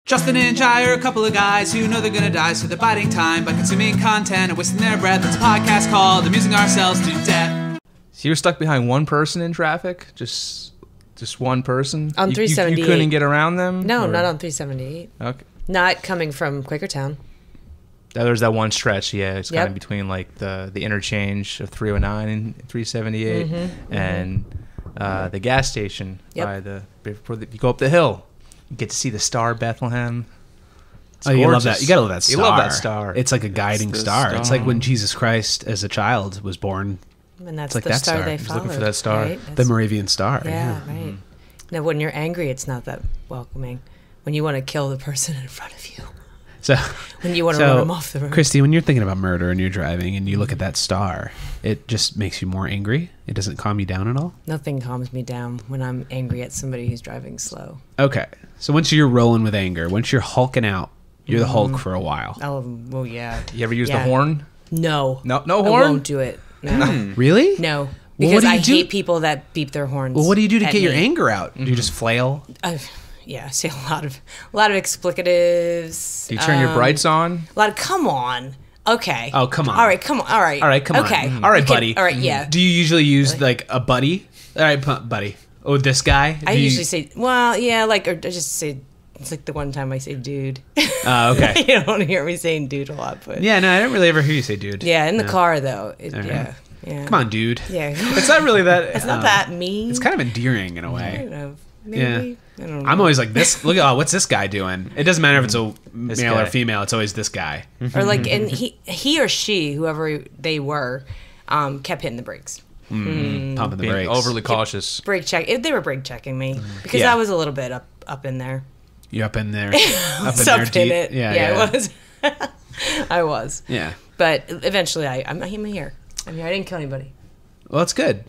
Justin and Jai are a couple of guys who know they're gonna die, so they're biding time by consuming content and wasting their breath. It's a podcast called Amusing Ourselves to Death. So you were stuck behind one person in traffic? Just one person? On 378. You couldn't get around them? No, not on 378. Okay. Not coming from Quakertown. There's that one stretch, yeah. It's kind Yep. of between like the interchange of 309 and 378 and the gas station by before you go up the hill. You get to see the star Bethlehem. It's you love gorgeous. that. You gotta love that star. You love that star. It's like a guiding star. It's like when Jesus Christ, as a child, was born. And that's like the that star star. they He's followed. looking for that star. Right? The Moravian star. Yeah, right. Now, when you're angry, it's not that welcoming. When you want to kill the person in front of you. So When you want to run them off the road. Christy, when you're thinking about murder and you're driving and you look at that star, it just makes you more angry? It doesn't calm you down at all? Nothing calms me down when I'm angry at somebody who's driving slow. Okay. So once you're rolling with anger, once you're hulking out, you're the Hulk for a while. Oh, well, yeah. You ever use the horn? No. No I horn? won't do it. No. Really? No. Well, Because what do you I do? hate people that beep their horns. Well, what do you do to at get your me. anger out? Do you just flail? Yeah, I say a lot of explicatives. Do you turn your brights on? A lot of come on. Okay. Oh, come on. All right, come on. All right. All right, come on. Okay. All right, We can- buddy. All right, yeah. Do you usually use like a buddy? All right, buddy. Oh, this guy? I usually say, well, yeah, like, or I just say, it's like the one time I say dude. Oh, okay. You don't hear me saying dude a lot, but. Yeah, no, I don't really ever hear you say dude. Yeah, in the car, though. right. Yeah. Come on, dude. Yeah. It's not really that. It's not that mean. It's kind of endearing in a I way. don't know. Maybe. I don't know. I'm always like this. Look at what's this guy doing? It doesn't matter if it's a male guy. or female. It's always this guy. Or like, and he or she, whoever they were, kept hitting the brakes. Pumping the Being brakes. overly cautious. Brake check. They were brake checking me because Yeah. I was a little bit up in there. You up in there? Up there in deep? it. Yeah. I was. I was. Yeah. But eventually, I'm here. I'm here. I didn't kill anybody. Well, that's good.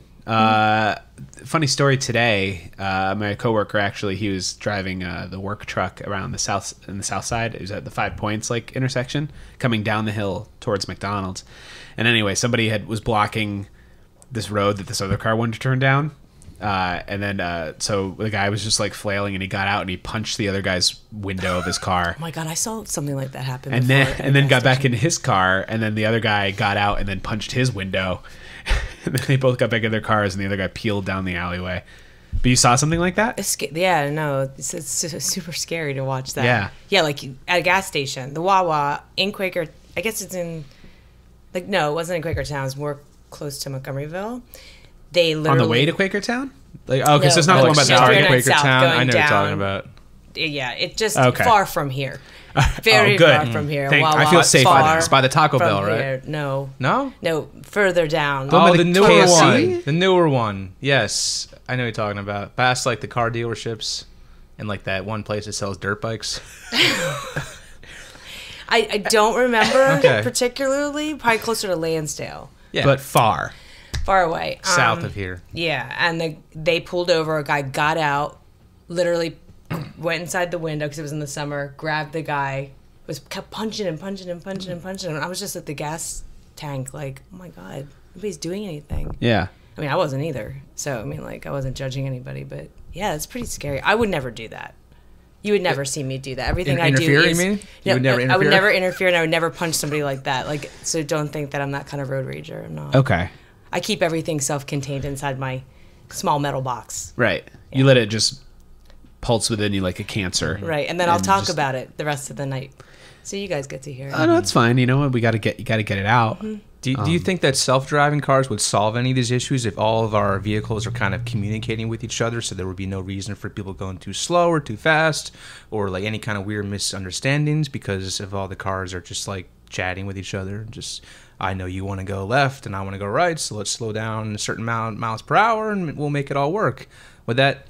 Funny story today. My coworker actually, he was driving the work truck around the south side. It was at the 5 Points intersection, coming down the hill towards McDonald's. And anyway, somebody was blocking this road that this other car wanted to turn down. And then so the guy was just like flailing, and he got out and he punched the other guy's window of his car. Oh my god, I saw something like that happen. And before then at a gas got back station. in his car, and then the other guy got out and then punched his window. And then they both got back in their cars, and the other guy peeled down the alleyway. But you saw something like that? Yeah, no, it's super scary to watch that. Yeah. Yeah, like at a gas station, the Wawa in Quaker. I guess it's in, like, no, it wasn't in Quakertown. It was more close to Montgomeryville. They literally On the way to Quakertown? Like, okay, so it's not No, the one about the no, Target. you're not south, Quakertown. going I know what you're down. talking about. Yeah, it's just Okay. far from here. Very good. far from here. Thank- Wawa, I feel safe by far that. It's by the Taco from Bell, right? here. No, No? further down. Oh, Oh, by the the newer KFC? one. The newer one. Yes. I know what you're talking about. Past like the car dealerships and like that one place that sells dirt bikes. I don't remember Okay. particularly. Probably closer to Lansdale, Yeah. But far. far away. south of here. Yeah, and they pulled over. A guy got out, literally went inside the window because it was in the summer. Grabbed the guy, kept punching and punching and punching and punching. And I was just at the gas tank, like, oh my god, nobody's doing anything. Yeah. I mean, I wasn't either. So I mean, like, I wasn't judging anybody, but yeah, it's pretty scary. I would never do that. You would never see me do that. Everything I do Interfere, is. you mean? You No, would never I would interfere? never interfere, and I would never punch somebody like that. Like, so don't think that I'm that kind of road rager. I'm not. Okay. I keep everything self-contained inside my small metal box. Right. You let it just pulse within you like a cancer. Right, and then I'll talk just- about it the rest of the night, so you guys get to hear it. Oh, no, it's fine. You know what? You got to get it out. Do you think that self-driving cars would solve any of these issues if all of our vehicles are kind of communicating with each other, so there would be no reason for people going too slow or too fast, or like any kind of weird misunderstandings because if all the cars are just like chatting with each other, just I know you want to go left and I want to go right, so let's slow down a certain amount miles per hour and we'll make it all work. Would that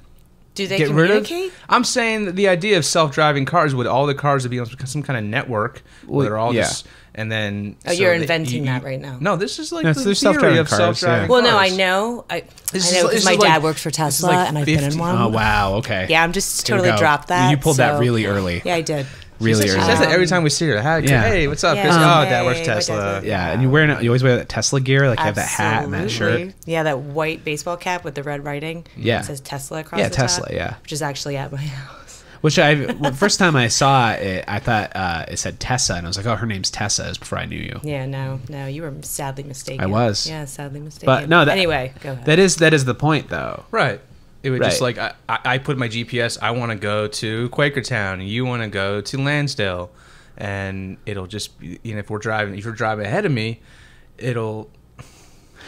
Do they get rid of? communicate? I'm saying that the idea of self-driving cars, would all the cars be on some kind of network where they're all yeah. just, and then Oh, you're inventing that right now. No, this is like No, the there's theory self-driving of cars, self-driving yeah. Well, no, cars. I know. I This know is- because this my is dad like- worked for this is Tesla, like and I've been 50. in one. Oh, wow. Okay. Yeah, I'm just Here we totally go. dropped that. You pulled that so- really early. Yeah, I did. Really She early. says that every time we see her. Hi, Yeah. Hey, what's up, Yeah. Chris? Oh, Dad Hey, works my Tesla. dad's Yeah, and you always wear that Tesla gear, like you have that hat and that shirt. Absolutely. Yeah, that white baseball cap with the red writing. Yeah. It says Tesla across Yeah, the Tesla, top, yeah. which is actually at my house. Which first time I saw it, I thought it said Tessa, and I was like, "Oh, her name's Tessa." It was before I knew you. Yeah, no, you were sadly mistaken. I was. Yeah, sadly mistaken. But no, anyway, go ahead. That is the point, though. Right. It would just Right. like I put my GPS. I want to go to Quakertown, and you want to go to Lansdale, and it'll just if you're driving ahead of me, it'll.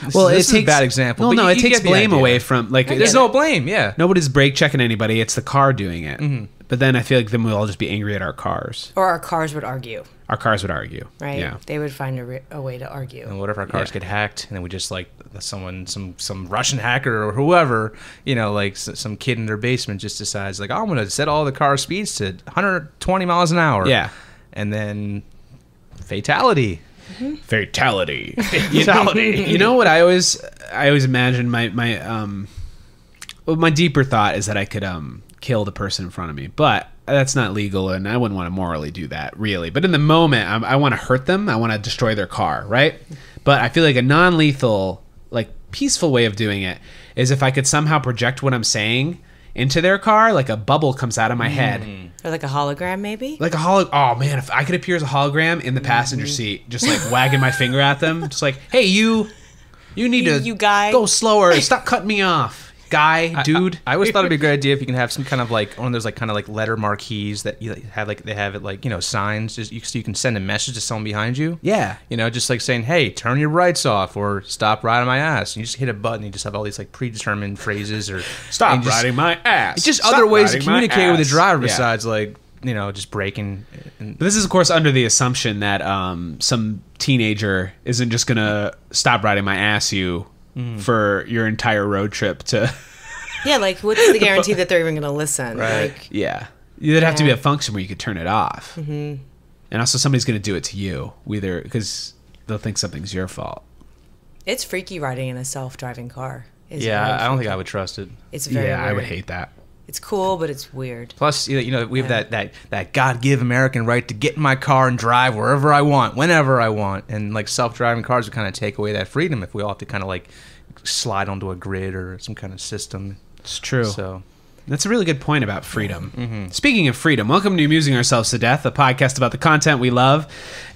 This is a bad example. Well, but no, you it takes get the blame idea. away from There's no blame. Yeah. nobody's brake checking anybody. It's the car doing it. Mm-hmm. But then I feel like then we'll all just be angry at our cars. Or our cars would argue, Our cars would argue, right? Yeah. They would find a way to argue. And what if our cars Yeah. get hacked, and then we just like some Russian hacker or whoever, like some kid in their basement just decides like, oh, I'm gonna set all the car speeds to 120 miles an hour. Yeah. And then fatality. Fatality. You know what I always imagine my deeper thought is that I could kill the person in front of me, but that's not legal, and I wouldn't want to morally do that, really. But in the moment, I want to hurt them. I want to destroy their car, right? But I feel like a non-lethal, like peaceful way of doing it is if I could somehow project what I'm saying into their car, like a bubble comes out of my head. Or like a hologram, maybe? Like a oh man, if I could appear as a hologram in the passenger seat, just like wagging my finger at them, just like, hey, you need to You guy. go slower, stop cutting me off, guy, dude. I always thought it'd be a great idea if you can have some kind of like one of those like kind of like letter marquees that you have they have it like signs just so you can send a message to someone behind you. Yeah. Just like saying, hey, turn your rights off or stop riding my ass. And you just hit a button. You just have all these like predetermined phrases or Stop riding my ass. It's just Stop other ways to riding my communicate with the ass. driver Yeah. besides like just braking. But this is of course under the assumption that some teenager isn't just gonna stop riding my ass for your entire road trip to. Yeah, like what's the guarantee that they're even going to listen? Right. Like, Yeah. There'd have to be Yeah. a function where you could turn it off. Mm-hmm. And also somebody's going to do it to you, either because they'll think something's your fault. it's freaky riding in a self-driving car. It's Yeah, very I don't think freaky. I would trust it. It's very I would weird. hate that. It's cool, but it's weird. Plus, we have that God-given American right to get in my car and drive wherever I want, whenever I want. And like self-driving cars would kind of take away that freedom if we all have to kind of like slide onto a grid or some kind of system. It's true. So That's a really good point about freedom. Speaking of freedom, welcome to Amusing Ourselves to Death, a podcast about the content we love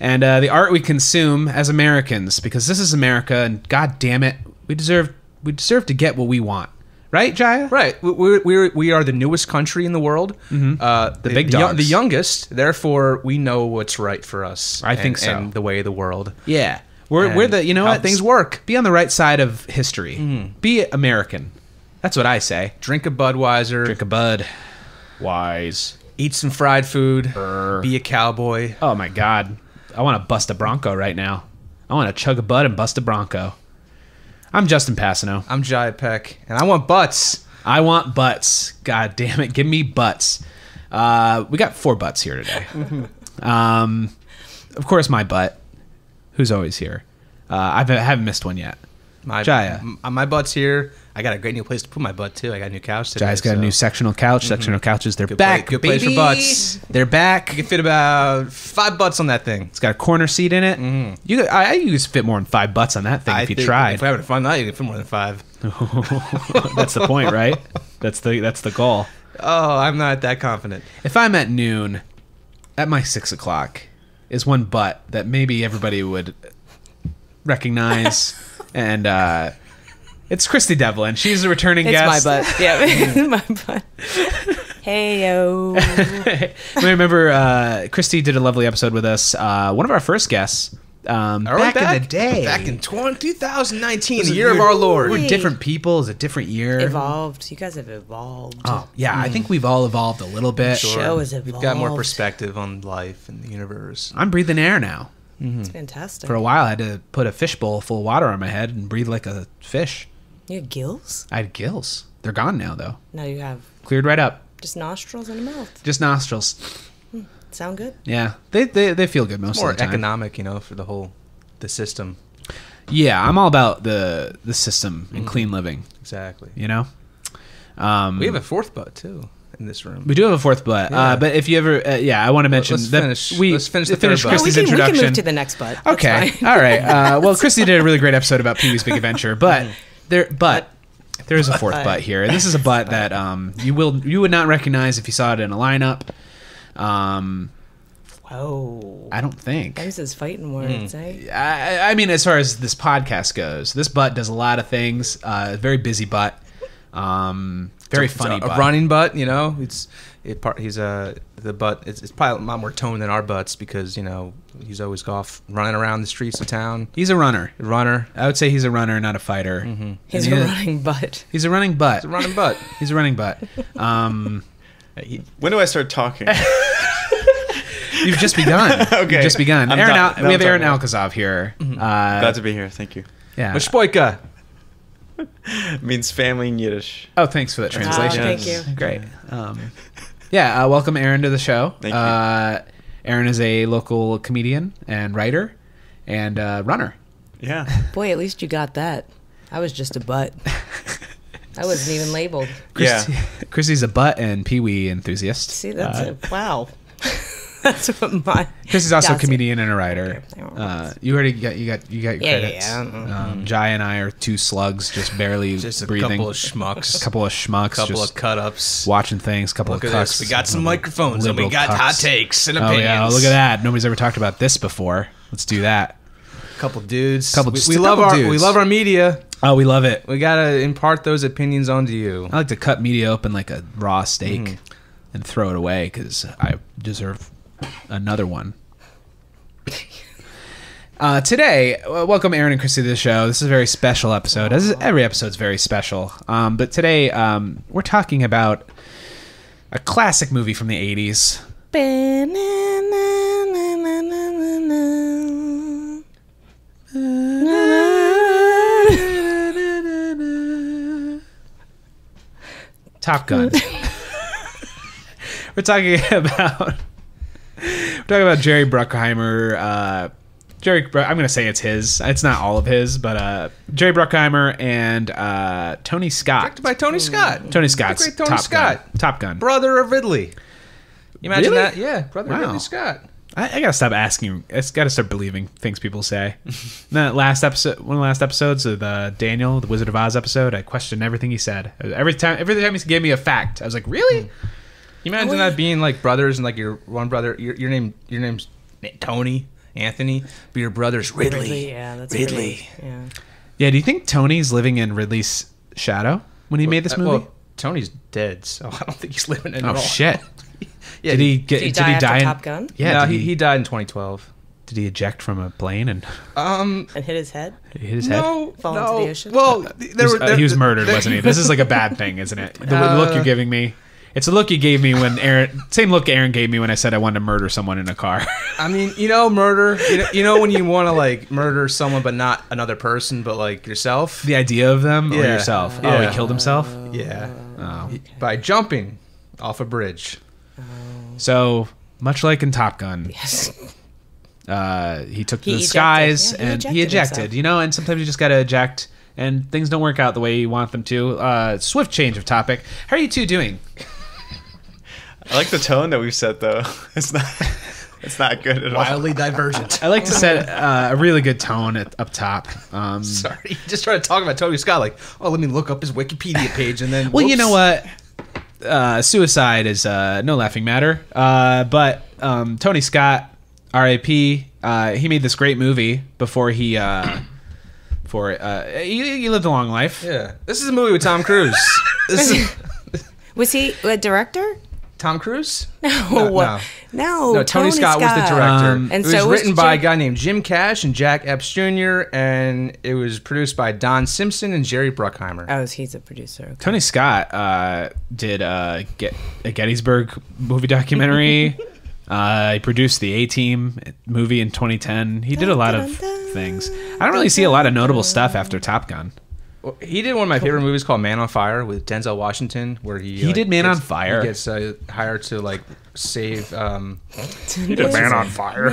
and the art we consume as Americans, because this is America, and God damn it, we deserve to get what we want. Right, Jaya? right, we are the newest country in the world, The big dogs. the youngest. Therefore, we know what's right for us. I think so. and the way of the world. Yeah. We're the, you know how what? things work. Be on the right side of history. Be American. That's what I say. Drink a Budweiser. Drink a bud. Wise. Eat some fried food. Brr. Be a cowboy. Oh my God. I want to bust a Bronco right now. I want to chug a bud and bust a Bronco. I'm Justin Passano. I'm Jai Peck, and I want butts. I want butts. God damn it. Give me butts. We got 4 butts here today. Of course, my butt, who's always here. I haven't missed one yet. Jaya. My butt's here. I got a great new place to put my butt too. I got a new couch today. Jaya's got a new sectional couch. Sectional couches, they're Good back. good place for baby. butts. They're back. You can fit about 5 butts on that thing. It's got a corner seat in it. You could fit more than 5 butts on that thing if you think tried. If we're having a fun night, you can fit more than 5. That's the point, right? That's the goal. Oh, I'm not that confident. If I'm at noon, at my 6 o'clock, is one butt that maybe everybody would recognize, and it's Christy Devlin. She's a returning It's guest. my butt. Yeah, my butt. Hey yo. I remember Christy did a lovely episode with us. One of our first guests. Back in the day. Back in 2019, It was the year of our Lord. We're different people. It's a different year. Evolved. You guys have evolved. Oh, yeah. I think we've all evolved a little bit. Show has We've got more evolved. perspective on life and the universe. I'm breathing air now. It's fantastic. For a while, I had to put a fishbowl full of water on my head and breathe like a fish. You have gills? I had gills. They're gone now, though. No, you have Cleared right up. just nostrils and a mouth. Just nostrils. Sound good? Yeah. They feel good most More of the time. economic, for the system. Yeah, I'm all about the system and clean living, Exactly. you know? We have a 4th butt too in this room. We do have a 4th butt. Yeah. But if you ever... I want to mention... Let's that finish- we let's finish the finish third butt. Christy's we can introduction. move to the next butt. That's Okay. fine. All right. Well, Christy did a really great episode about Pee-wee's Big Adventure, but there's There is a fourth butt here. This is a butt that you would not recognize if you saw it in a lineup. Whoa. I don't think. Those is fighting words, eh? I mean, as far as this podcast goes, this butt does a lot of things. Very busy butt. Very funny butt. A running butt, you know. The butt. It's probably a lot more tone than our butts because he's always off running around the streets of town. He's a runner. I would say he's a runner, not a fighter. Mm-hmm. He's a running butt. He's a running butt. He's a running butt. He's a running butt. When do I start talking? You've just begun. Okay. You've just begun. We have Aaron Alkasov here. Glad to be here. Thank you. Yeah. Mashpoika. Means family in Yiddish. Oh, thanks for that translation. Thank you. Great. Welcome Aaron to the show. Thank you. Aaron is a local comedian and writer and runner. Yeah. Boy, at least you got that. I was just a butt. I wasn't even labeled. Christy's a butt and pee-wee enthusiast. See, that's it. Wow. That's what my. Christy's also a comedian and a writer. You already got your credits. Yeah. Jai and I are two slugs, just barely breathing. Couple of schmucks. Couple of cut-ups. Watching things. Couple Look of at cucks. this. We got some microphones and we got hot takes and Oh opinions. yeah, look at that. Nobody's ever talked about this before. Let's do that. Couple dudes. Just We a love couple our dudes. media. Oh, we love it. We gotta impart those opinions onto you. I like to cut media open like a raw steak and throw it away because I deserve another one. Today, welcome Aaron and Christy to the show. This is a very special episode. Every episode's very special. But today, we're talking about a classic movie from the 80s. Top Gun. We're talking about Jerry Bruckheimer. I'm going to say it's his. It's not all of his, but Jerry Bruckheimer and Tony Scott. Directed by Tony Scott. Tony Scott's The great Tony Scott. Top Gun. Brother of Ridley. You imagine Really? that? Yeah, brother of Wow. Ridley Scott. I gotta stop asking. I got to start believing things people say. That last episode, one of the last episodes of the Daniel, the Wizard of Oz episode, I questioned everything he said. Every time he gave me a fact, I was like, "Really?" You imagine that being like brothers and like your one brother, your name's Tony, Anthony, but your brother's Ridley. Yeah, that's Ridley. Yeah. Yeah. Do you think Tony's living in Ridley's shadow when he made this movie? Well, Tony's dead, so I don't think he's living in it Oh at all. shit! Yeah, Did he die after die in Top Gun? Yeah. No, did he died in 2012. Did he eject from a plane and And hit his head? hit his head? Fall into the ocean? Well, He was murdered, wasn't he? This is like a bad thing, isn't it? The look you're giving me. It's a look you gave me when same look Aaron gave me when I said I wanted to murder someone in a car. I mean, murder. When you want to like murder someone, but not another person, but like yourself. The idea of them or Yeah. yourself? Oh, Yeah. he killed himself? Yeah, Oh. by jumping off a bridge. So, much like in Top Gun, Yes. he took He the ejected. skies Yeah, he and he ejected ejected, and sometimes you just got to eject and things don't work out the way you want them to. Swift change of topic. How are you two doing? I like the tone that we've set, though. It's not good at all. Wildly divergent. I like to set a really good tone up top. Sorry, you just started talking about Tony Scott. Like, let me look up his Wikipedia page, and then Well, you whoops. know what? Suicide is no laughing matter. But Tony Scott, R.I.P. He made this great movie before he lived a long life. Yeah, this is a movie with Tom Cruise. Was he a director? Tom Cruise? No. No, Tony Scott was the director. And it so was written by a Jim- guy named Jim Cash and Jack Epps Jr., and it was produced by Don Simpson and Jerry Bruckheimer. Oh, he's a producer. Okay. Tony Scott did a Gettysburg movie documentary. He produced the A-Team movie in 2010. He did a lot of things. I don't really see a lot of notable stuff after Top Gun. Well, he did one of my favorite movies called Man on Fire with Denzel Washington, where he did Man on Fire? He gets hired to like save He did Man on Fire.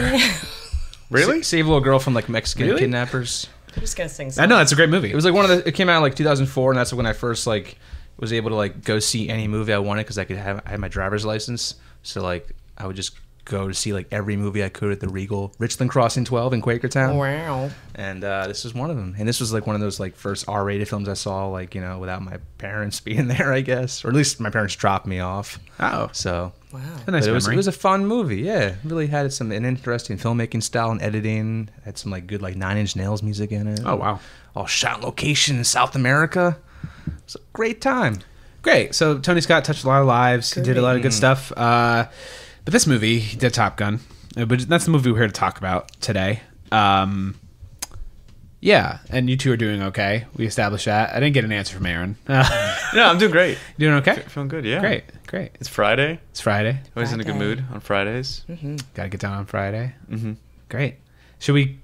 Really? save a little girl from like Mexican Really? kidnappers. I'm just gonna sing. I know, it's a great movie. It was like it came out in like 2004, and that's when I first like was able to like go see any movie I wanted because I had my driver's license. So like I would just go to see like every movie I could at the Regal Richland Crossing 12 in Quakertown. Wow. And this was one of them. And this was like one of those like first R-rated films I saw, like, you know, without my parents being there, I guess, or at least my parents dropped me off. Oh, So Wow. a nice but memory. it was a fun movie. Yeah, it really had an interesting filmmaking style and editing. Had some like good like Nine Inch Nails music in it. Oh, wow. All shot on location in South America. It was a great time. Great. So Tony Scott touched a lot of lives. He did a lot of good stuff. But this movie, he did Top Gun. But that's the movie we're here to talk about today. Yeah, and you two are doing okay. We established that. I didn't get an answer from Aaron. No, I'm doing great. Doing okay? Feeling good, yeah. Great. It's Friday. It's Friday. Always in a good mood on Fridays. Got to get down on Friday. Mm-hmm. Great. Should we...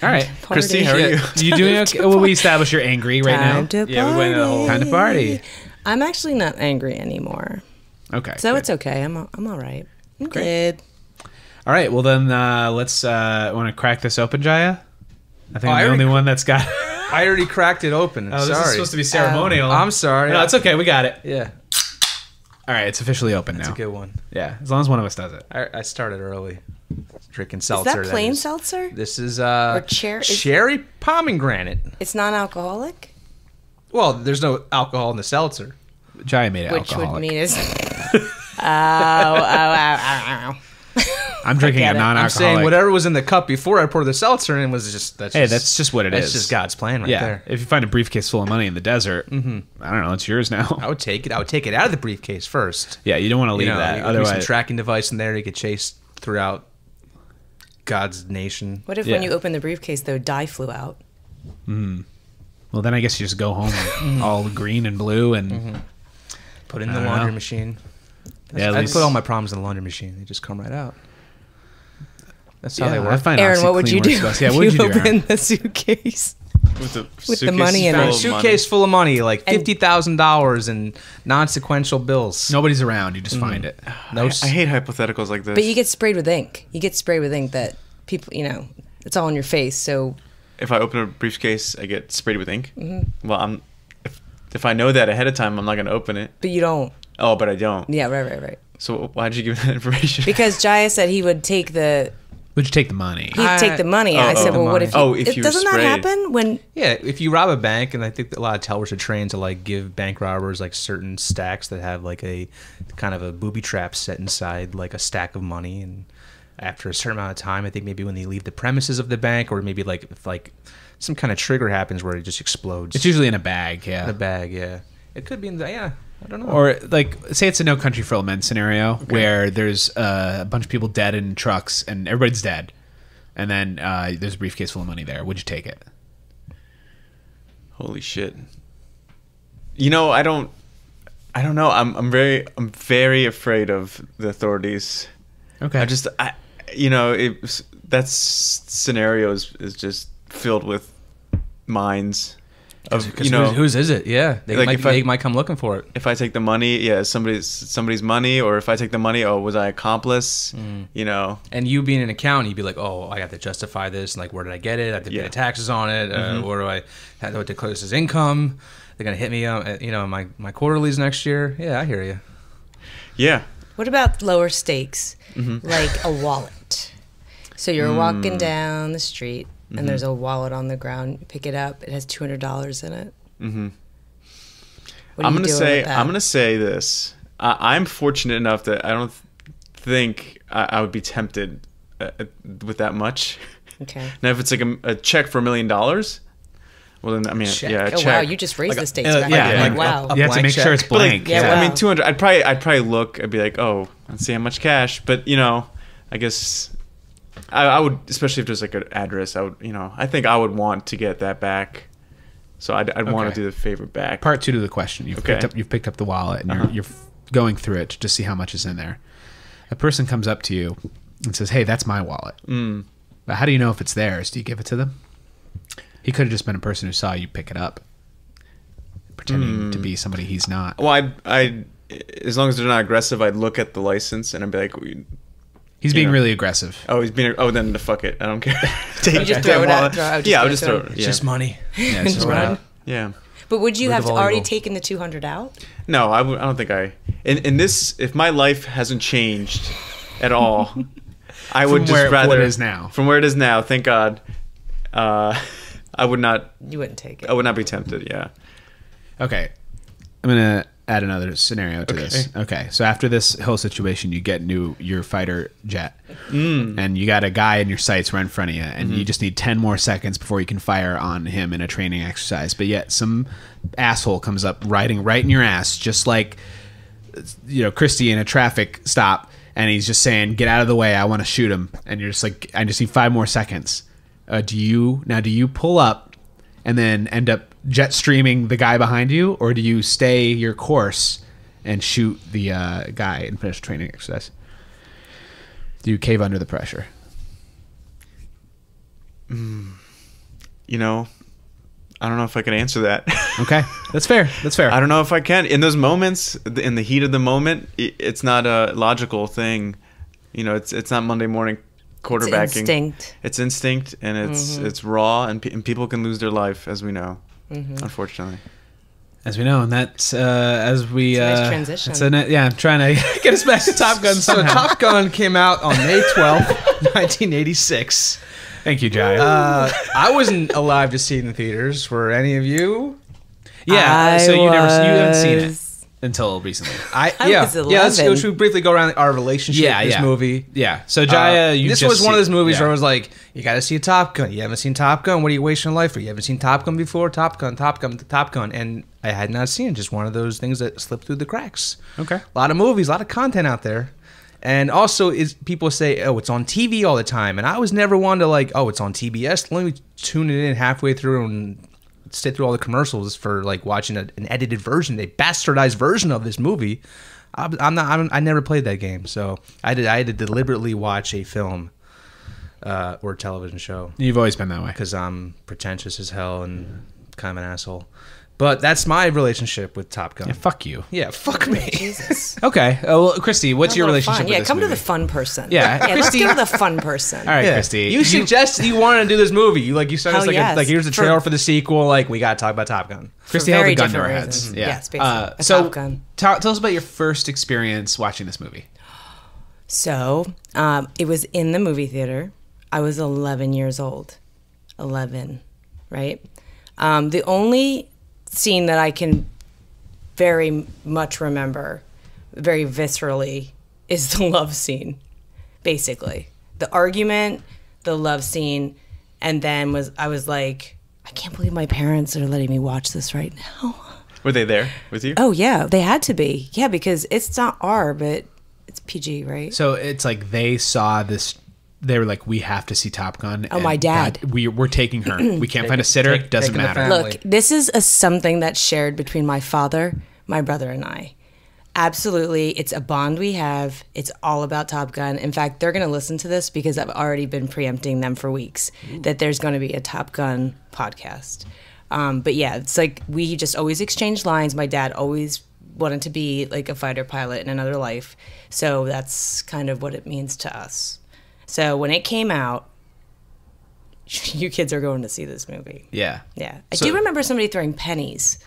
All right. Christy, how are you? You doing okay? Well, we established you're angry right now. Time to Yeah, we went the whole- Time to party. I'm actually not angry anymore. Okay. So good. it's okay. I'm all right. I'm good. All right. Well, then let's... want to crack this open, Jaya? I think Oh, I'm I the only already- one that's got... I already cracked it open. Oh, this sorry. is supposed to be ceremonial. I'm sorry. No, it's okay. We got it. Yeah, All right. It's officially open it's now. a good one. Yeah. As long as one of us does it. I started early. Drinking Is seltzer. that plain is. seltzer? This is cherry? cherry pomegranate. It's non-alcoholic, Well, there's no alcohol in the seltzer. Jaya made it which alcoholic. would mean is. Oh. I'm drinking a get it. non-alcoholic. I'm saying whatever was in the cup before I poured the seltzer in was just Hey, that's just what it that's is. just God's plan right yeah. there. If you find a briefcase full of money in the desert, I don't know. It's yours now. I would take it. I would take it out of the briefcase first. Yeah. You don't want to leave You know, that. you could do some Otherwise, tracking device in there to get chased throughout God's nation. What if Yeah. when you open the briefcase, though, dye flew out? well, then I guess you just go home all green and blue and Put in I the don't laundry know. machine. Yeah, at I least- put all my problems in the laundry machine. They just come right out. That's how yeah, they I work. find Aaron, what would you do? OxyClean works best. Yeah. if What would you do, open Aaron? the suitcase? With the, the suitcase money in full it. of Suitcase full of money, like $50,000 in non-sequential bills. Nobody's around. You just find it. No, I hate hypotheticals like this. But you get sprayed with ink. You get sprayed with ink that people, it's all in your face. So If I open a briefcase, I get sprayed with ink. Well, if I know that ahead of time, I'm not going to open it. but you don't. Oh, but I don't. Yeah, right. So why'd you give me that information? Because Jaya said he would take the money? he'd take the money. Oh, I said, oh, well, what the if? money. Oh, if you were doesn't that sprayed. happen when? Yeah, if you rob a bank, and I think that a lot of tellers are trained to like give bank robbers like certain stacks that have like a kind of a booby trap set inside like a stack of money, and after a certain amount of time, I think maybe when they leave the premises of the bank, or maybe like if like some kind of trigger happens where it just explodes. It's usually in a bag. Yeah. in a bag. Yeah, it could be in the I don't know. Or like, say it's a No Country for Old Men scenario where there's a bunch of people dead in trucks and everybody's dead, and then there's a briefcase full of money there. Would you take it? Holy shit. I don't know. I'm very afraid of the authorities. Okay. That scenario is just filled with minds of whose is it? Yeah, they Like, they might come looking for it. if I take the money, yeah, somebody's money, or if I take the money, oh, was I accomplice? And you being an accountant, you'd be like, oh, I have to justify this. And like, where did I get it? I have to pay the taxes on it. Where do I have to declare this as income? They're going to hit me, my quarterlies next year. Yeah, I hear you. Yeah. What about lower stakes, like a wallet? So you're walking down the street, and there's a wallet on the ground. You pick it up. It has $200 in it. Mm-hmm. What are you doing with that? I'm gonna say this. I'm fortunate enough that I don't think I would be tempted with that much. Okay. Now, if it's like a check for $1 million, well then, I mean, Check. yeah, a Oh check. wow, you just raised the stakes. Back yeah, then. like wow. a you have to blank make sure check. it's But like, blank. Yeah, I wow. mean, 200. I'd probably look. I'd be like, oh, let's see how much cash. But I guess I would, especially if there's like an address. I would, I think I would want to get that back. So I'd want Okay. to do the favor back. Part 2 to the question. You've Okay. picked up the wallet and you're going through it to see how much is in there. A person comes up to you and says, "Hey, that's my wallet." But how do you know if it's theirs? Do you give it to them? He could have just been a person who saw you pick it up, pretending to be somebody he's not. Well, I as long as they're not aggressive, I'd look at the license and I'd be like, He's being really aggressive. oh, he's being. Oh, then fuck it. I don't care. You just throw it out. Yeah, I'll just throw it. It's Yeah. just money. Yeah, it's just Run. Yeah. But would you With have the already volleyball. taken the 200 out? No, I don't think I. In this, if my life hasn't changed at all. I would From just rather where it is now. From where it is now, thank God. I would not. You wouldn't take it. I would not be tempted. Yeah. Okay. I'm going to add another scenario to this. Okay. So after this whole situation, you get your fighter jet. And you got a guy in your sights right in front of you. And you just need 10 more seconds before you can fire on him in a training exercise. But yet some asshole comes up riding right in your ass, just like, Christy in a traffic stop. And he's just saying, get out of the way. I want to shoot him. And you're just like, I just need 5 more seconds. Do you pull up and then end up jet streaming the guy behind you, or do you stay your course and shoot the guy and finish training exercise? Do you cave under the pressure? I don't know if I can answer that. Okay, that's fair. That's fair. I don't know if I can. In those moments, in the heat of the moment, it's not a logical thing. It's not Monday morning quarterbacking. It's instinct. It's instinct, and it's raw, and people can lose their life, as we know, unfortunately. As we know, and that's as we. It's a nice transition. I'm trying to get us back to Top Gun. So Top Gun came out on May 12th, 1986. Thank you, Jai. I wasn't alive to see it in the theaters. Were any of you? Yeah, so you haven't seen it was. until recently. I was 11. Let's briefly go around our relationship with this movie. Yeah. So Jaya, this was one of those movies where I was like, you got to see Top Gun. You haven't seen Top Gun. What are you wasting your life for? You haven't seen Top Gun before? Top Gun. And I had not seen it. Just one of those things that slipped through the cracks. Okay. A lot of movies, a lot of content out there. And also, people say, oh, it's on TV all the time. And I was never one to like, oh, it's on TBS. Let me tune it in halfway through and sit through all the commercials for like watching an edited version, a bastardized version of this movie. I never played that game, so I had to deliberately watch a film or a television show. You've always been that way because I'm pretentious as hell and kind of an asshole. But that's my relationship with Top Gun. Yeah, fuck you. Yeah, fuck me. Jesus. Okay. Well, Christy, what's your relationship with Yeah, this come movie? to the fun person. Yeah, let's Christy- go to the fun person. All right, Yeah. Christy. You suggested you wanted to do this movie. You sent us Hell yes. like here's the trailer for the sequel. Like we got to talk about Top Gun. Christy For held very a gun to our different heads. reasons. Yeah. Yes, basically. A so Top Gun. Tell us about your first experience watching this movie. So, it was in the movie theater. I was 11 years old. 11, right? The only scene that I can very much remember, very viscerally, is the love scene, basically. The argument, the love scene, and then I was like, I can't believe my parents are letting me watch this right now. Were they there with you? Oh, yeah, they had to be. Yeah, because it's not R, but it's PG, right? So it's like they saw this. They were like, we have to see Top Gun. Oh, my dad. We're taking her. We can't find a sitter. Doesn't taking the matter. family. Look, this is something that's shared between my father, my brother, and I. Absolutely. It's a bond we have. It's all about Top Gun. In fact, they're going to listen to this because I've already been preempting them for weeks that there's going to be a Top Gun podcast. But yeah, it's like we just always exchange lines. My dad always wanted to be like a fighter pilot in another life. So that's kind of what it means to us. So when it came out, you kids are going to see this movie. Yeah. Yeah. I do remember somebody throwing pennies.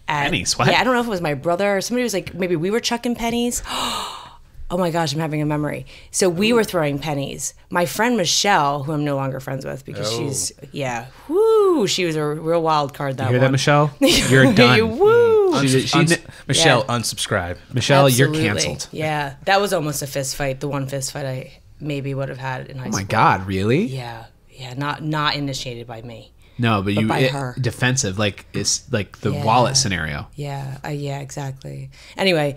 Pennies? What? Yeah, I don't know if it was my brother or somebody was like, maybe we were chucking pennies. Oh my gosh, I'm having a memory. So we were throwing pennies. My friend Michelle, who I'm no longer friends with because she was a real wild card that You hear one. that, Michelle? You're done. Woo! Michelle, unsubscribe. Michelle, Absolutely. you're canceled. Yeah, that was almost a fist fight. The one fist fight I maybe would have had in high school. Oh my God, really? Yeah, not initiated by me. No, but by her. defensive, like it's like the Yeah. wallet scenario. Yeah, exactly. Anyway,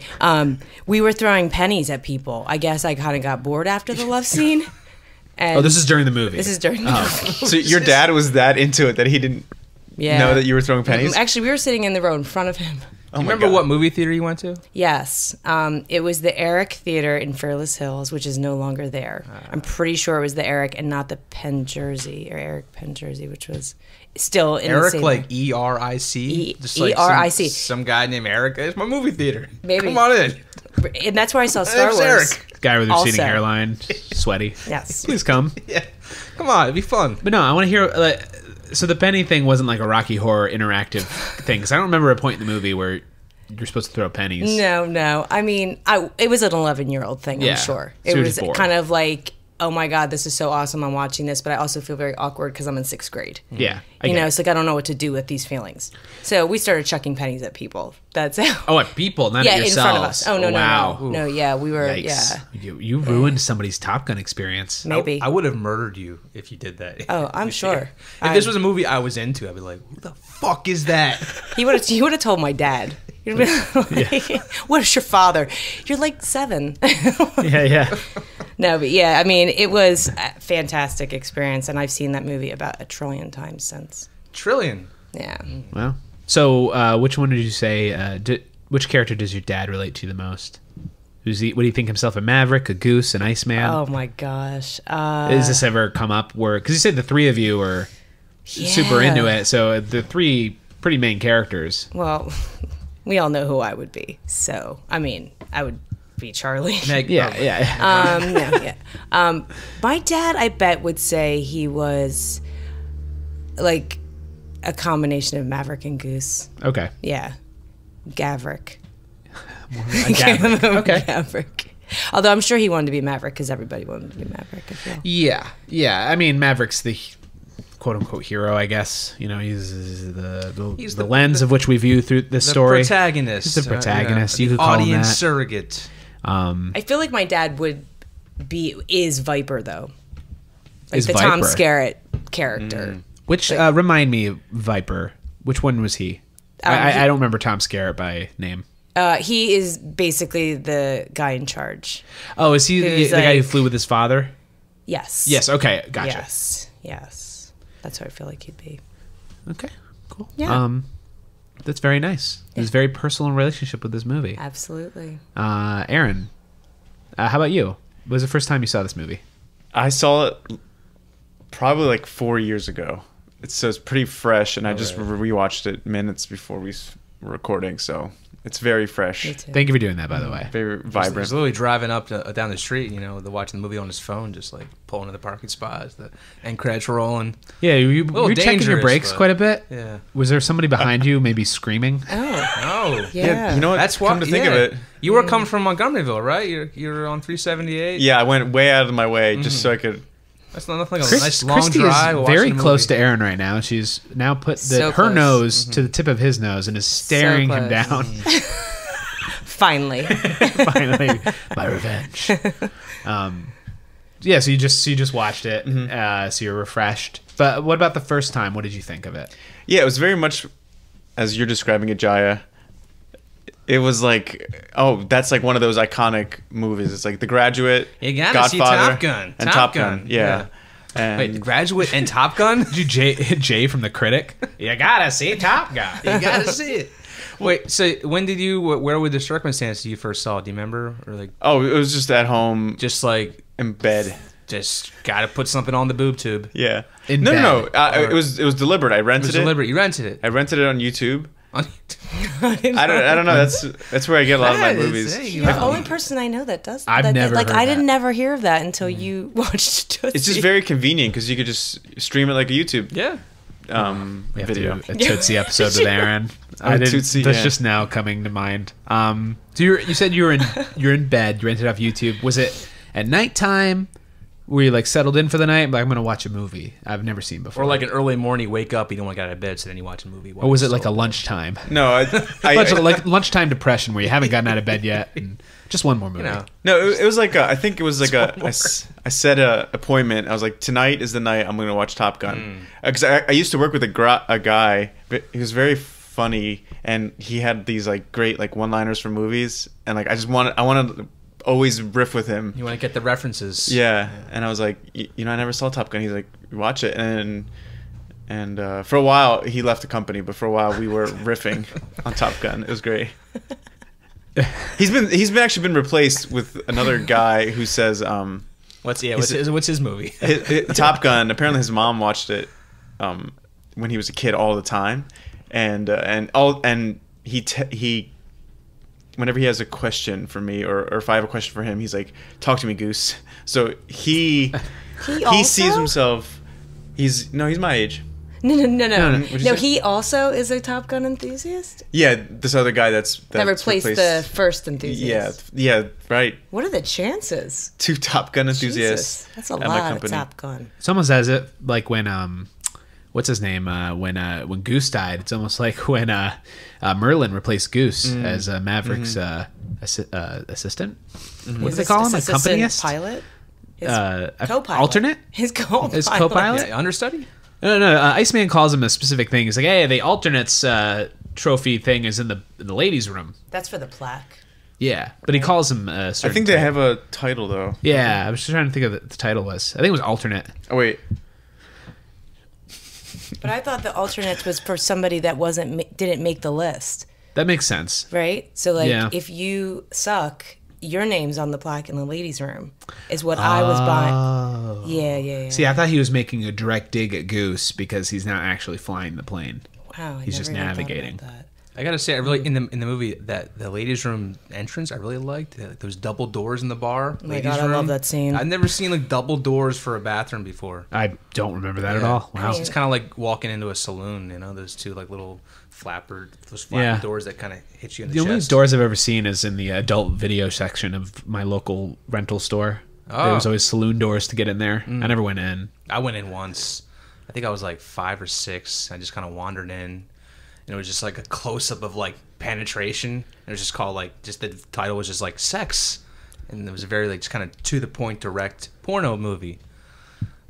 we were throwing pennies at people. I guess I kind of got bored after the love scene. And Oh, this is during the movie. This is during the movie. So your dad was that into it that he didn't Yeah. know that you were throwing pennies? Actually, we were sitting in the row in front of him. Oh my Remember God. what movie theater you went to? Yes. It was the Eric Theater in Fairless Hills, which is no longer there. I'm pretty sure it was the Eric and not the Penn Jersey, or Eric Penn Jersey, which was still in the Eric, same... like ERIC? Just like ERIC. Some guy named Eric. It's my movie theater. Maybe. Come on in. And that's where I saw Star name's Wars. Eric. Guy with a receding Also. hairline, sweaty. Yes. Please come. Yeah. Come on, it'd be fun. But no, I want to hear. So the penny thing wasn't like a Rocky Horror interactive thing because I don't remember a point in the movie where you're supposed to throw pennies. No. I mean, it was an 11-year-old thing, Yeah. I'm sure. So It you're was just bored. kind of like, oh my God, this is so awesome. I'm watching this, but I also feel very awkward because I'm in 6th grade. Yeah. I You get know, it. it's like I don't know what to do with these feelings. So we started chucking pennies at people. That's how. Oh, at people, not yeah, at in yourselves. front of us. Oh, no, wow. no. Yeah, we were, Yikes. yeah. You ruined somebody's Top Gun experience. Maybe. I would have murdered you if you did that. Oh, I'm sure. If this was a movie I was into, I'd be like, "Who the fuck is that?" You would have told my dad. You'd be like, what is your father? You're like 7. Yeah. No, but yeah, I mean, it was a fantastic experience, and I've seen that movie about 1 trillion times since. Trillion. Yeah. Well, so which one did you say? Which character does your dad relate to the most? What do you think himself? A maverick, a goose, an Iceman? Oh my gosh. Has this ever come up? Where because you said the three of you were super Yeah. into it, so the 3 pretty main characters. Well, we all know who I would be. So, I mean, I would be Charlie. Meg, Yeah. My dad, I bet, would say he was like a combination of Maverick and Goose. Okay. Yeah. Gaverick. Gaverick. Okay. Gaverick. Although I'm sure he wanted to be Maverick because everybody wanted to be Maverick as well. Yeah. I mean, Maverick's the quote unquote hero, I guess. You know, he's the lens of which we view through this the story. protagonist. He's the protagonist. You the could call him audience that. surrogate. I feel like my dad is Viper though. Like Is the Tom Viper. Skerritt character. Which remind me of Viper. Which one was he? I don't remember Tom Skerritt by name. He is basically the guy in charge. Oh, is he Who's the guy who like- flew with his father? Yes. Yes. Okay. Gotcha. Yes. That's what I feel like he'd be. Okay. Cool. Yeah. That's very nice. There's a very personal relationship with this movie. Absolutely. Aaron, how about you? What was the first time you saw this movie? I saw it probably like 4 years ago. So it's pretty fresh, and I just rewatched it minutes before we were recording, so it's very fresh. Me too. Thank you for doing that, by the way. Very He's vibrant. literally driving up down the street, watching the movie on his phone, just like pulling in the parking spots, the end credits rolling. Yeah, you little were checking your dangerous, brakes but- quite a bit. Yeah. Was there somebody behind you maybe screaming? Oh. Oh. Yeah. You know what? That's Come what. to think of it. You were coming from Montgomeryville, right? You're on 378. Yeah, I went way out of my way just so I could. That's not nothing like a nice long Christy drive. is very close to Aaron right now. She's now put So her close. nose to the tip of his nose and is staring him close. down. Finally. Finally, my revenge. Yeah, so you just watched it, so you're refreshed. But what about the first time? What did you think of it? Yeah, it was very much as you're describing it, Jaya. It was like, oh, that's like one of those iconic movies. It's like The Graduate, You gotta see Godfather, Top Gun. and Top Top Gun, Gun. Yeah. And Wait, The Graduate and Top Gun? Did you Jay from The Critic? You gotta see Top Gun. You gotta see it. Wait, so when did you? Where were the circumstances you first saw it? Do you remember, or like oh, it was just at home just like in bed. just gotta put something on the boob tube? Yeah. In no, bed. no, no. It was deliberate. I It rented was it. deliberate. You rented it. I rented it on YouTube. On- I don't know. That's where I get a lot of my That is- movies. hey, you You're know. the only person I know that does that. I've never like heard I that. didn't never hear of that until you watched Tootsie. It's just very convenient because you could just stream it like a YouTube Yeah. We have video. to do a Tootsie episode with Aaron. Tootsie, That's yeah. just now coming to mind. So you said you're in bed. You rented it off YouTube. Was it at nighttime? Were you like settled in for the night? Like, I'm gonna watch a movie I've never seen before. Or like an early morning wake up, you don't want to get out of bed, so then you watch a movie. or was it like a lunchtime? No, Like lunchtime depression where you haven't gotten out of bed yet, and just one more movie. You know. No, it was like I think it was like I set a appointment. I was like, tonight is the night I'm going to watch Top Gun. Because I used to work with a guy, but he was very funny, and he had these like great like one-liners from movies, and like I wanted to always riff with him. You want to get the references. Yeah, and I was like, I never saw Top Gun. He's like, watch it, and for a while he left the company, but for a while we were riffing on Top Gun. It was great. He's actually been replaced with another guy who says What's his movie? Top Gun. Apparently his mom watched it when he was a kid all the time, and he whenever he has a question for me or if I have a question for him, he's like, talk to me, Goose. So he also? sees himself. He's my age. No. What'd you No, say? he also is a Top Gun enthusiast Yeah, this other guy that replaced the first enthusiast. Yeah, right. What are the chances? 2 Top Gun enthusiasts. Jesus, that's a at my lot of company. Top Gun. It's almost as if like when what's his name when Goose died. It's almost like when Merlin replaced Goose as Maverick's assistant. What do they call him? A company pilot? His a co-pilot. alternate? His co-pilot. His co-pilot? Yeah, understudy. No. Iceman calls him a specific thing. He's like, hey, the alternates trophy thing is in the ladies' room. That's for the plaque. Yeah, but he calls him a I certain think they thing. have a title though. Yeah, I was just trying to think of what the title was. I think it was alternate. Oh wait. But I thought the alternates was for somebody that didn't make the list, That makes sense. right? So like, Yeah. if you suck, your name's on the plaque in the ladies' room, is what I was buying. Yeah. See, I thought he was making a direct dig at Goose because he's not actually flying the plane. Wow, I He's just never even thought navigating. about that. I gotta say, I really in the movie that the ladies' room entrance, I really liked those double doors in the bar. Oh my God, I love that scene. I've never seen like double doors for a bathroom before. I don't remember that at Yeah. all. Wow. It's kind of like walking into a saloon. You know, those two like little flappy Yeah. doors that kind of hit you in the The only chest. doors I've ever seen is in the adult video section of my local rental store. There Oh. was always saloon doors to get in there. I never went in. I went in once. I think I was like 5 or 6. I just kind of wandered in, and it was just like a close up of like penetration. It was just called like the title was just like sex, and it was a very like just kind of to the point, direct porno movie.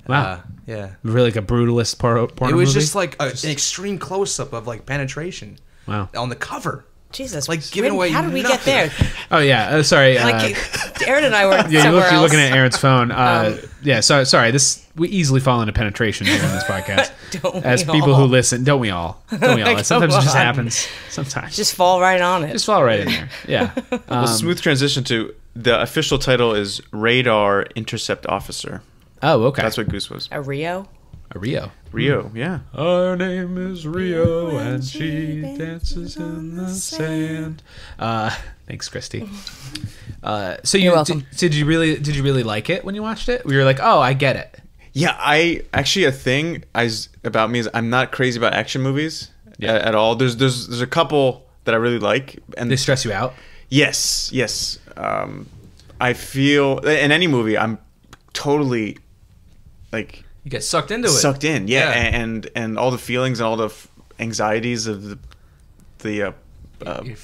Wow. Yeah. Really like a brutalist porno It was movie? just like an extreme close up of like penetration. Wow. On the cover. Jesus, Like, giving away How did we get nothing. there? Oh, yeah. Sorry. Like, Aaron and I were yeah, somewhere you're looking else. at Aaron's phone. Yeah, sorry. We easily fall into penetration here on this podcast. Don't we As people all? who listen, don't we all? Don't we all? Come Sometimes it just on. happens. Sometimes. Just fall right on it. Just fall right in there. Yeah. Well, smooth transition to the official title is Radar Intercept Officer. Oh, okay. That's what Goose was. A Rio? A Rio. Rio, yeah. Her name is Rio, and she dances in the sand. Thanks, Christy. So You're welcome. Did you really like it when you watched it? We were like, oh, I get it. Yeah, a thing about me is I'm not crazy about action movies at all. There's a couple that I really like, and They stress you out. yes. I feel in any movie I'm totally like You get sucked into it. sucked in, yeah. Yeah. And all the feelings and all the anxieties of the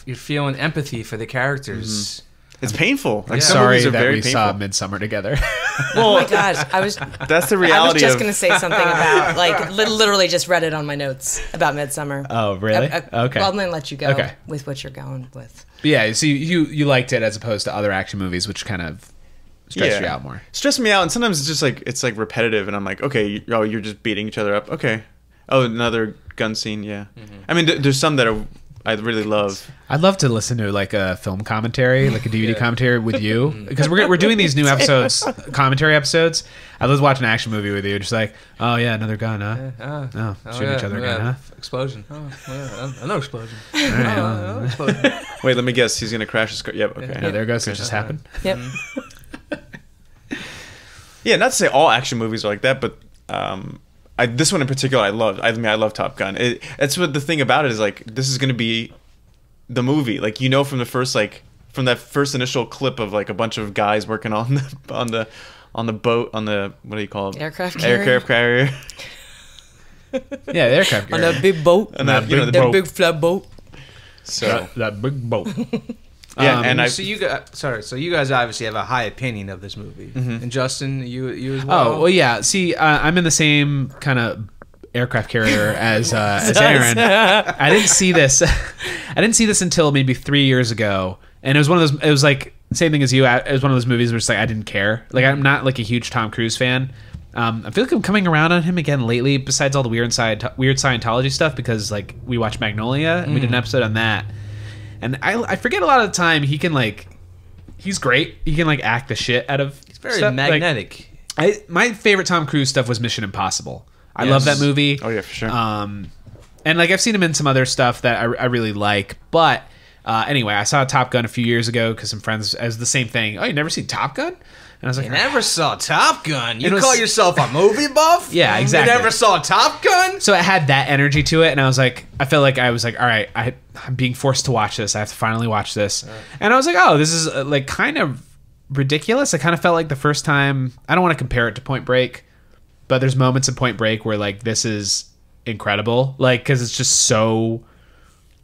You're feeling empathy for the characters. it's painful. Like some Sorry movies are that very we painful. saw Midsummer together. Oh my gosh, That's the I was reality just of going to say something about, like, literally just read it on my notes about Midsummer. Oh, really? Okay. Well, I'm going to let you go Okay. with what you're going with. But yeah, so you liked it as opposed to other action movies, which kind of stress you out more. Stress me out, and sometimes it's just like repetitive, and I'm like, okay, you're just beating each other up. Okay, oh, another gun scene. Yeah, I mean, there's some that I really love. I'd love to listen to like a film commentary, like a DVD commentary with you, because we're doing these new episodes, commentary episodes. I'd love to watch an action movie with you, just like, oh yeah, another gun, huh? Oh, shooting each other again, huh? Explosion. Oh, yeah, another explosion. Right, Explosion. Wait, let me guess. He's gonna crash his car. Yep. Okay. Yeah, there it goes. It just happened. Yep. Yeah, not to say all action movies are like that, but this one in particular I love. I mean, I love Top Gun. That's what the thing about it is, like, this is going to be the movie. Like, from the first, like, from that first initial clip of like a bunch of guys working on the boat, on the, what do you call it? Aircraft carrier. Aircraft carrier. Yeah, the aircraft On carrier. that big boat. And that, big the That boat. big flat boat. So that big boat. yeah, and I So you guys obviously have a high opinion of this movie. And Justin, you as well. Oh, well, yeah. See, I'm in the same kind of aircraft carrier as Aaron. I didn't see this. I didn't see this until maybe 3 years ago, and it was one of those. It was like same thing as you. It was one of those movies where it's like I didn't care. Like, I'm not like a huge Tom Cruise fan. I feel like I'm coming around on him again lately. Besides all the weird Scientology stuff, because like we watched Magnolia and we did an episode on that, and I forget a lot of the time he can like. He's great. He can like act the shit out of. It's very stuff. magnetic. Like, my favorite Tom Cruise stuff was Mission Impossible. I love that movie. Oh yeah, for sure. And like I've seen him in some other stuff that I really like. But anyway, I saw Top Gun a few years ago because some friends as the same thing. Oh, you never seen Top Gun? And I was like, You never saw Top Gun. You It was- call yourself a movie buff? Yeah, exactly. You never saw Top Gun? So it had that energy to it, and I felt like I was like, all right, I'm being forced to watch this. I have to finally watch this. And I was like, oh, this is like kind of ridiculous. I kind of felt like the first time, I don't want to compare it to Point Break, but there's moments in Point Break where like this is incredible, like because it's just so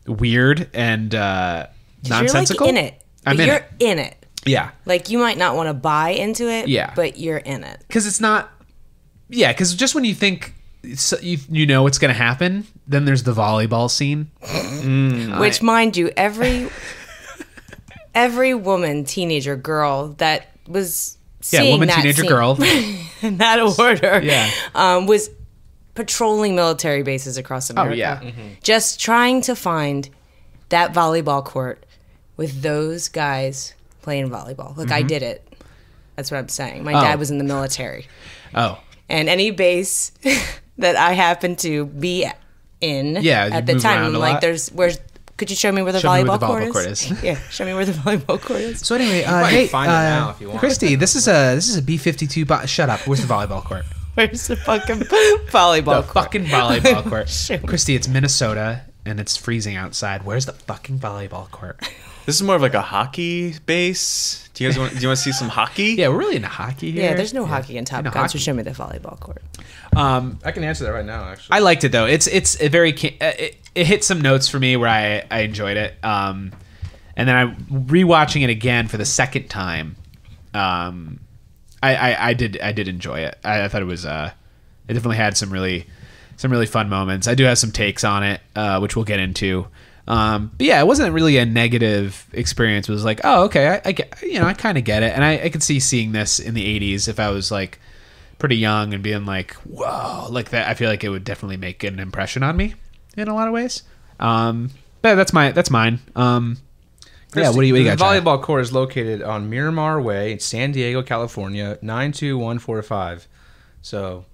weird and nonsensical. You're like in it. I'm but in you're it. in it. Yeah, Like you might not want to buy into it, Yeah. but you're in it. because it's not. Yeah, because just when you think you know what's going to happen, then there's the volleyball scene. Which, mind you, every woman, teenager, girl that was seeing woman, that teenager, scene, girl. in that order, Yeah. was patrolling military bases across America. yeah. Just trying to find that volleyball court with those guys playing volleyball. Look, I did it. That's what I'm saying. My dad was in the military. Oh, And any base that I happened to be in Yeah, you at the move time, around I'm a like, lot. could you show me where the Show me where volleyball the court volleyball court is? is. Yeah, show me where the volleyball court is. so anyway, can hey, find it now if you want. Christy, this is a B-52. Shut up. Where's the volleyball court? Where's the fucking volleyball The court? fucking volleyball court. Shoot. Christy, it's Minnesota and it's freezing outside. Where's the fucking volleyball court? This is more of like a hockey base. Do you want to see some hockey? Yeah, we're really into hockey here. Yeah, there's no hockey in Top No Gun, hockey. so show me the volleyball court. I can answer that right now, actually. I liked it though. It's a very it hit some notes for me where I enjoyed it. And then I rewatching it again for the second time. I did enjoy it. I thought it was it definitely had some really fun moments. I do have some takes on it, which we'll get into. But yeah, it wasn't really a negative experience. It was like, oh, okay, I get, I kind of get it, and I could see seeing this in the '80s if I was like pretty young and being like, whoa, like that. I feel like it would definitely make an impression on me in a lot of ways. But that's mine. Yeah, what do you got? The Johnny? volleyball court is located on Miramar Way in San Diego, California, 92145. So,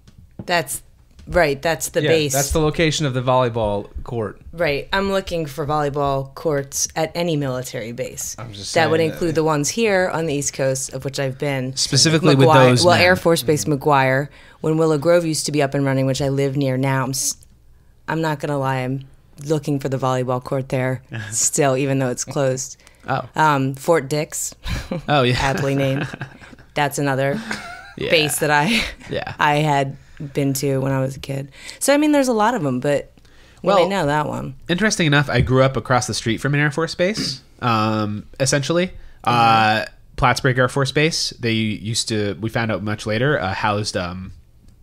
That's right. That's the yeah, base. that's the location of the volleyball court. Right. I'm looking for volleyball courts at any military base. I'm just that would saying that- include the ones here on the East Coast, of which I've been. Specifically with McGuire- those Well, men. Air Force Base McGuire. When Willow Grove used to be up and running, which I live near now, I'm not going to lie. I'm looking for the volleyball court there still, even though it's closed. Oh, Fort Dix, oh yeah, aptly named. That's another Yeah. base that Yeah. I had been to when I was a kid. So I mean, there's a lot of them, but well, I know that one. Interesting enough, I grew up across the street from an Air Force base. Essentially, Plattsburgh Air Force Base. They used to. We found out much later. Housed. They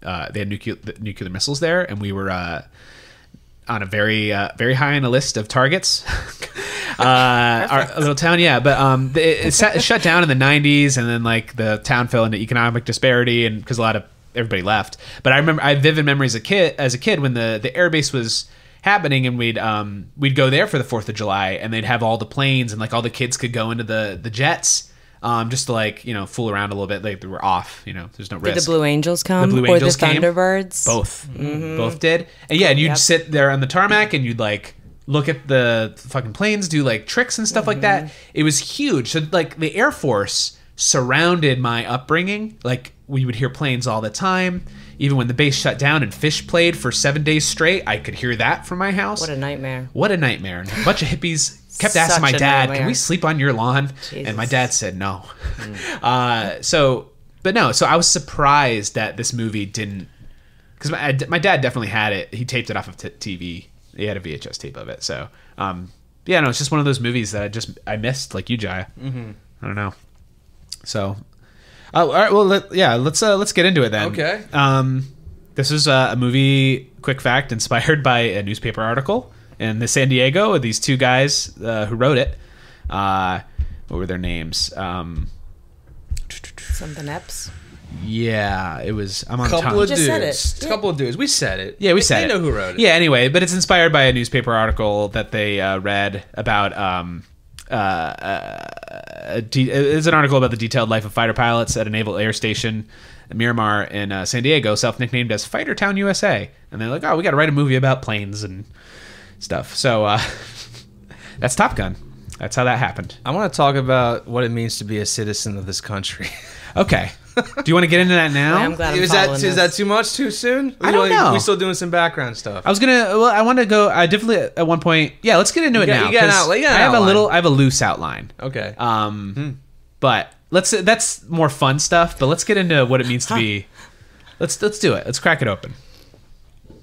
had nuclear missiles there, and we were on a very high on a list of targets. Our little town, yeah, but it shut down in the 90s, and then like the town fell into economic disparity, and because everybody left. But I have vivid memories as a kid when the air base was happening, and we'd go there for the 4th of July, and they'd have all the planes, and like all the kids could go into the jets, just to like fool around a little bit. Like they were off, there's no risk. Did the Blue Angels come? The Blue or Angels the came. Thunderbirds? Both did. And yeah, and you'd Yep. sit there on the tarmac and you'd like look at the fucking planes, do like tricks and stuff like that. It was huge. So like the Air Force surrounded my upbringing. Like we would hear planes all the time. Even when the base shut down and Fish played for 7 days straight, I could hear that from my house. What a nightmare. What a nightmare. And a bunch of hippies kept asking Such my a dad, nightmare. can we sleep on your lawn? Jesus. And my dad said no. So I was surprised that this movie didn't, because my dad definitely had it. He taped it off of TV. He had a VHS tape of it. So, yeah, no, it's just one of those movies that I missed, like you, Jaya. I don't know. So, all right, well, let's get into it then. Okay. This is a movie, quick fact, inspired by a newspaper article in San Diego. These two guys who wrote it. What were their names? Something Epps. Yeah, it was. I'm on the Couple tongue. of just said dudes. it. Yeah. Couple of dudes. We said it. Yeah, we said they it. know who wrote it. Yeah, anyway, but it's inspired by a newspaper article that they read about. It's an article about the detailed life of fighter pilots at a naval air station, Miramar in San Diego, self-nicknamed as Fighter Town, USA. And they're like, oh, we got to write a movie about planes and stuff. So that's Top Gun. That's how that happened. I want to talk about what it means to be a citizen of this country. Okay. Do you want to get into that now? I'm glad I'm Is that too much too soon? I don't know. We're still doing some background stuff. I want to go. I definitely at one point. Yeah, let's get into it now. You got an outline. I have a loose outline. Okay. But that's more fun stuff. But let's get into what it means to be. Let's do it. Let's crack it open.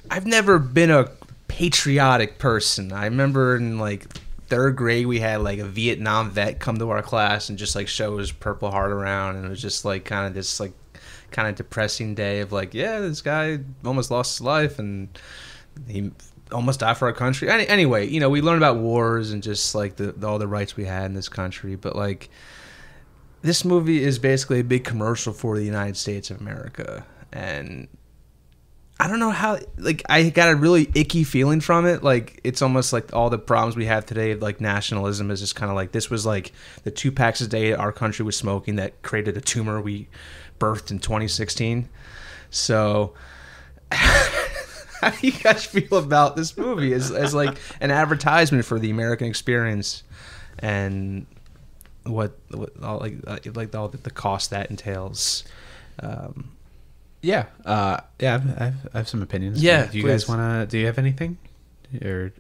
I've never been a patriotic person. I remember in like third grade we had like a Vietnam vet come to our class and just like show his Purple Heart around, and it was just like kind of depressing day of like, yeah, this guy almost lost his life and he almost died for our country. Anyway, you know, we learned about wars and just like all the rights we had in this country, but like this movie is basically a big commercial for the United States of America, and I don't know how, like, I got a really icky feeling from it. Like, it's almost like all the problems we have today, like nationalism, is just kind of like, this was like the 2 packs a day our country was smoking that created a tumor we birthed in 2016. So, how do you guys feel about this movie as like an advertisement for the American experience and what all like all the cost that entails? I have some opinions. Yeah, do you please. guys want to? Do you have anything? Or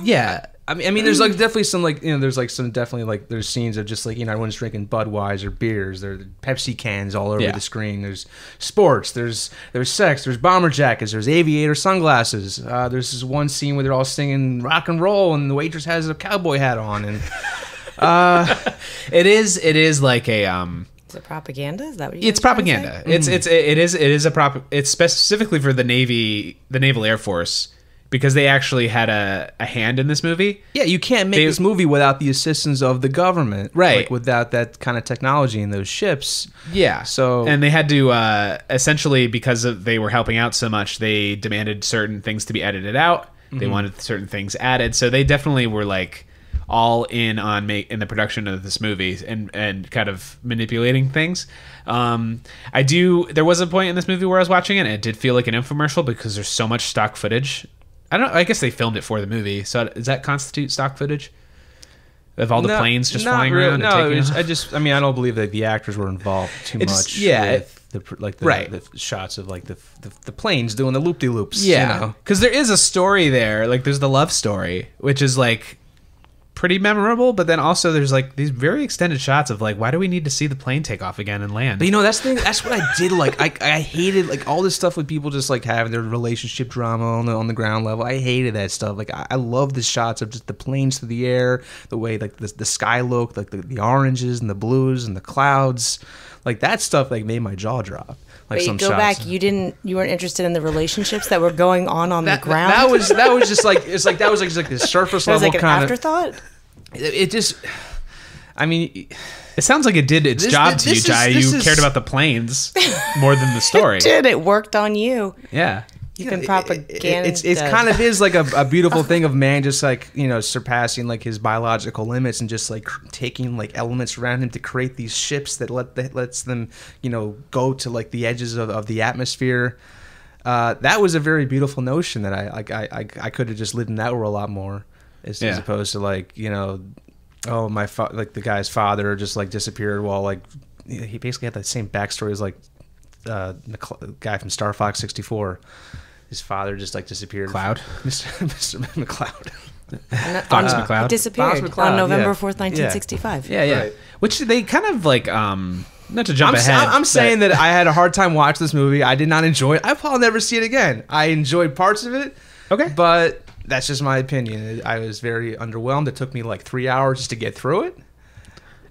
Yeah, I mean, there's like definitely some like, you know, there's like some definitely like there's scenes of just like, you know, everyone's drinking Budweiser beers, there's Pepsi cans all over the screen. There's sports, there's sex, there's bomber jackets, there's aviator sunglasses. There's this one scene where they're all singing rock and roll, and the waitress has a cowboy hat on, and it is like a Is it propaganda? Is that what you It's propaganda. It's specifically for the Navy, the Naval Air Force, because they actually had a hand in this movie. yeah, you can't make this movie without the assistance of the government, right? Like without that kind of technology in those ships. Yeah. So, and they had to essentially, because they were helping out so much, they demanded certain things to be edited out. They wanted certain things added. So they definitely were like all in on in the production of this movie and kind of manipulating things. There was a point in this movie where I was watching it and it did feel like an infomercial because there's so much stock footage. I guess they filmed it for the movie. So does that constitute stock footage of all the planes just flying around? No, I don't believe that the actors were involved too much. Yeah, with the shots of like the planes doing the loop-de-loops. Yeah, because there is a story there. Like there's the love story, which is like pretty memorable, but then also there's like these very extended shots of like, why do we need to see the plane take off again and land? But you know, that's what I did like. I hated like all this stuff with people just like having their relationship drama on the ground level. I hated that stuff. Like I love the shots of just the planes through the air, the way like the sky looked, like the oranges and the blues and the clouds, like that stuff like made my jaw drop. Like Wait, go back. You weren't interested in the relationships that were going on the ground. That was just like that was just like the surface level like an kind of afterthought. It just, I mean, it sounds like it did its job to you, Jai. You cared about the planes more than the story. It did. It worked on you. Yeah. You can propaganda. It's kind of is like a beautiful thing of man just like, you know, surpassing like his biological limits and just like taking like elements around him to create these ships that lets them, you know, go to like the edges of the atmosphere. That was a very beautiful notion that I could have just lived in that world a lot more, as opposed to like, you know, like the guy's father just like disappeared while like he basically had the same backstory as like the guy from Star Fox 64. His father just like disappeared. Cloud? Mr. McCloud. Fox McCloud? Disappeared Fox McCloud, on November 4th, 1965. Yeah. Right. Which they kind of like, not to jump ahead. I'm saying that I had a hard time watching this movie. I did not enjoy it. I'll probably never see it again. I enjoyed parts of it. Okay. But that's just my opinion. I was very underwhelmed. It took me like 3 hours just to get through it.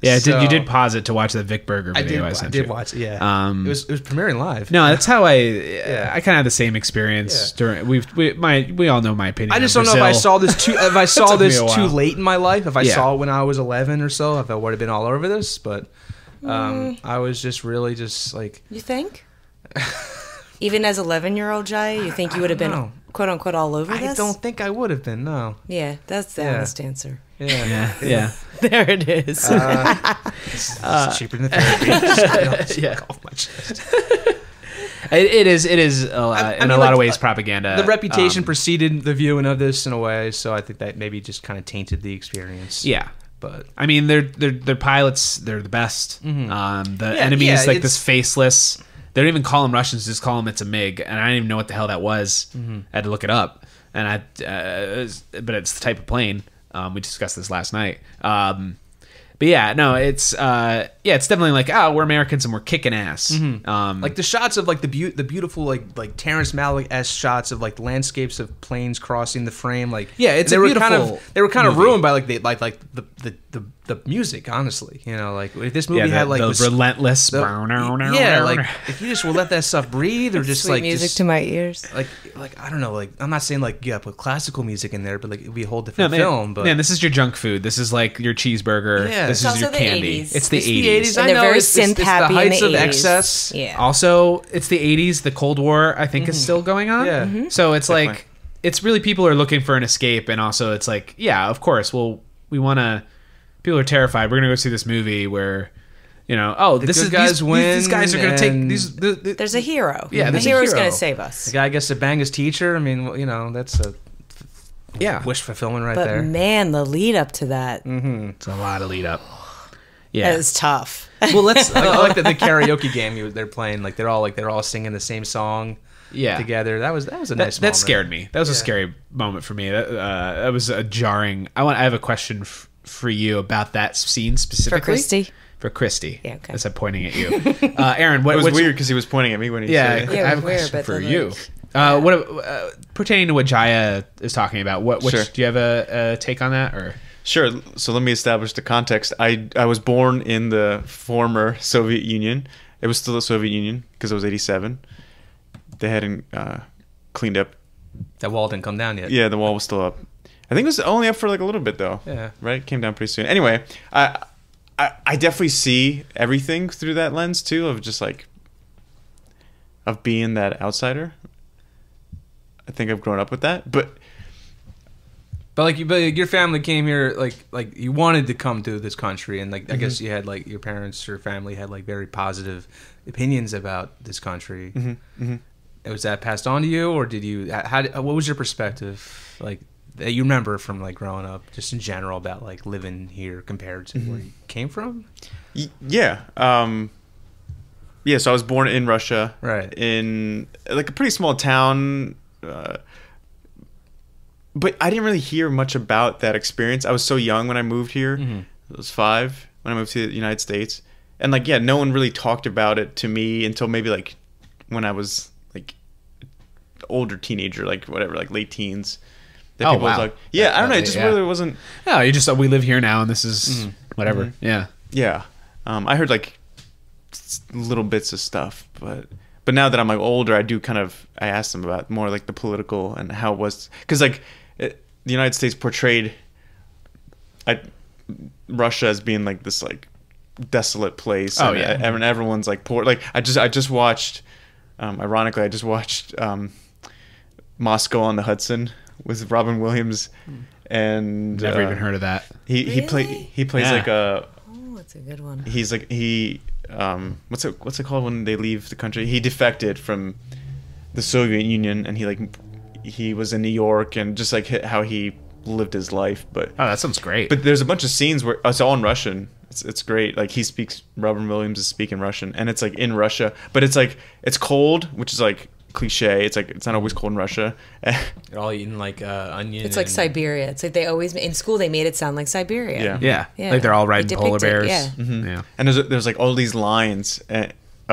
Yeah, you did pause it to watch the Vic Berger video I sent you. I did watch it, yeah. It was premiering live. No, that's how I kind of had the same experience during we all know my opinion. I just don't know if I saw this too late in my life. If I saw it when I was 11 or so, if I would have been all over this, but I was just really just like, you think? Even as 11-year-old Jai, you think you would have been quote unquote all over this? I don't think I would have been. No. Yeah, that's the honest answer. Yeah. There it is. It's cheaper than therapy. Just off my chest. It is in a lot of ways propaganda. The reputation preceded the viewing of this in a way, so I think that maybe just kind of tainted the experience. Yeah. But I mean, they're pilots. They're the best. The enemy is like this faceless. They don't even call them Russians; just call them it's a MiG, and I didn't even know what the hell that was. I had to look it up, and but it's the type of plane. We discussed this last night. But yeah, no, it's definitely like, oh, we're Americans and we're kicking ass. Like the shots of like the beautiful like Terrence Malick-esque shots of like landscapes of planes crossing the frame. Like it's they a were beautiful they were kind of movie. ruined by like the music. Honestly, you know, like if this movie had like the was, relentless. like if you just will let that stuff breathe or just Sweet like music just, to my ears. like I don't know, like I'm not saying like put classical music in there, but like it'd be a whole different film. But man, this is your junk food. This is like your cheeseburger. Yeah. This It's is your also the candy. 80s. It's the It's 80s. the And I they're know very it's synth the happy in heights the of 80s. excess. Yeah. Also, it's the 80s. The Cold War, I think, is still going on. Yeah. So it's Definitely. like, it's really people are looking for an escape, and also it's like, yeah, of course. Well, we want to. People are terrified. We're gonna go see this movie where, you know, oh, this good is guys these guys are gonna take win, these. There's a hero. Yeah, the there's a hero's hero. going to save us. The guy gets to bang his teacher. I mean, well, you know, that's a wish fulfillment right But there. man, the lead up to that It's a lot of lead up. Yeah. is tough. Well, let's I like the karaoke game they're playing. Like they're all singing the same song. Yeah. Together. That was a nice That moment. scared me. That was a scary moment for me. That was a jarring. I have a question for you about that scene specifically. For Christy? For Christy. Yeah, okay. As I'm pointing at you, Aaron. What It was what's- weird because he was pointing at me when he Yeah, said it. Yeah, I have a it was weird, question but for then, you. like- What pertaining to what Jaya is talking about? What Sure. do you have a take on that or? Sure. So let me establish the context. I was born in the former Soviet Union. It was still the Soviet Union because it was 87. They hadn't cleaned up. That wall didn't come down yet. Yeah, the wall was still up. I think it was only up for like a little bit though. Yeah. Right? Came down pretty soon. Anyway, I definitely see everything through that lens too of just like of being that outsider. I think I've grown up with that, but But your family came here like you wanted to come to this country, and like I guess you had like your parents or family had like very positive opinions about this country. Was that passed on to you, or did you? What was your perspective like that you remember from like growing up, just in general about like living here compared to where you came from? Yeah. Yeah, so I was born in Russia. Right. In like a pretty small town. But I didn't really hear much about that experience. I was so young when I moved here. I was 5 when I moved to the United States. And like, yeah, no one really talked about it to me until maybe like when I was like older teenager, like whatever, like late teens. That Oh, people was wow. like, yeah, I don't know. It just Yeah. really wasn't. No, you just we live here now, and this is whatever. Yeah. Yeah. I heard like little bits of stuff, but now that I'm like older, I asked them about more like the political and how it was, because like the United States portrayed Russia as being like this like desolate place. Oh, and yeah. everyone's like poor. Like I just watched, ironically, Moscow on the Hudson with Robin Williams, and Never even heard of that. he plays Yeah. like a. Oh, that's a good one. He's like what's it called when they leave the country? He defected from the Soviet Union, and he was in New York, and just like how he lived his life. But Oh, that sounds great. but there's a bunch of scenes where it's all in Russian. It's great. Like Robin Williams is speaking Russian, and it's like in Russia, but it's like it's cold, which is like cliche. It's like it's not always cold in Russia. They're all eating like onion. It's like and- Siberia. It's like they always in school they made it sound like Siberia. Yeah. yeah. Yeah. Like they're all riding They polar depict it, bears. yeah. Yeah. And there's like all these lines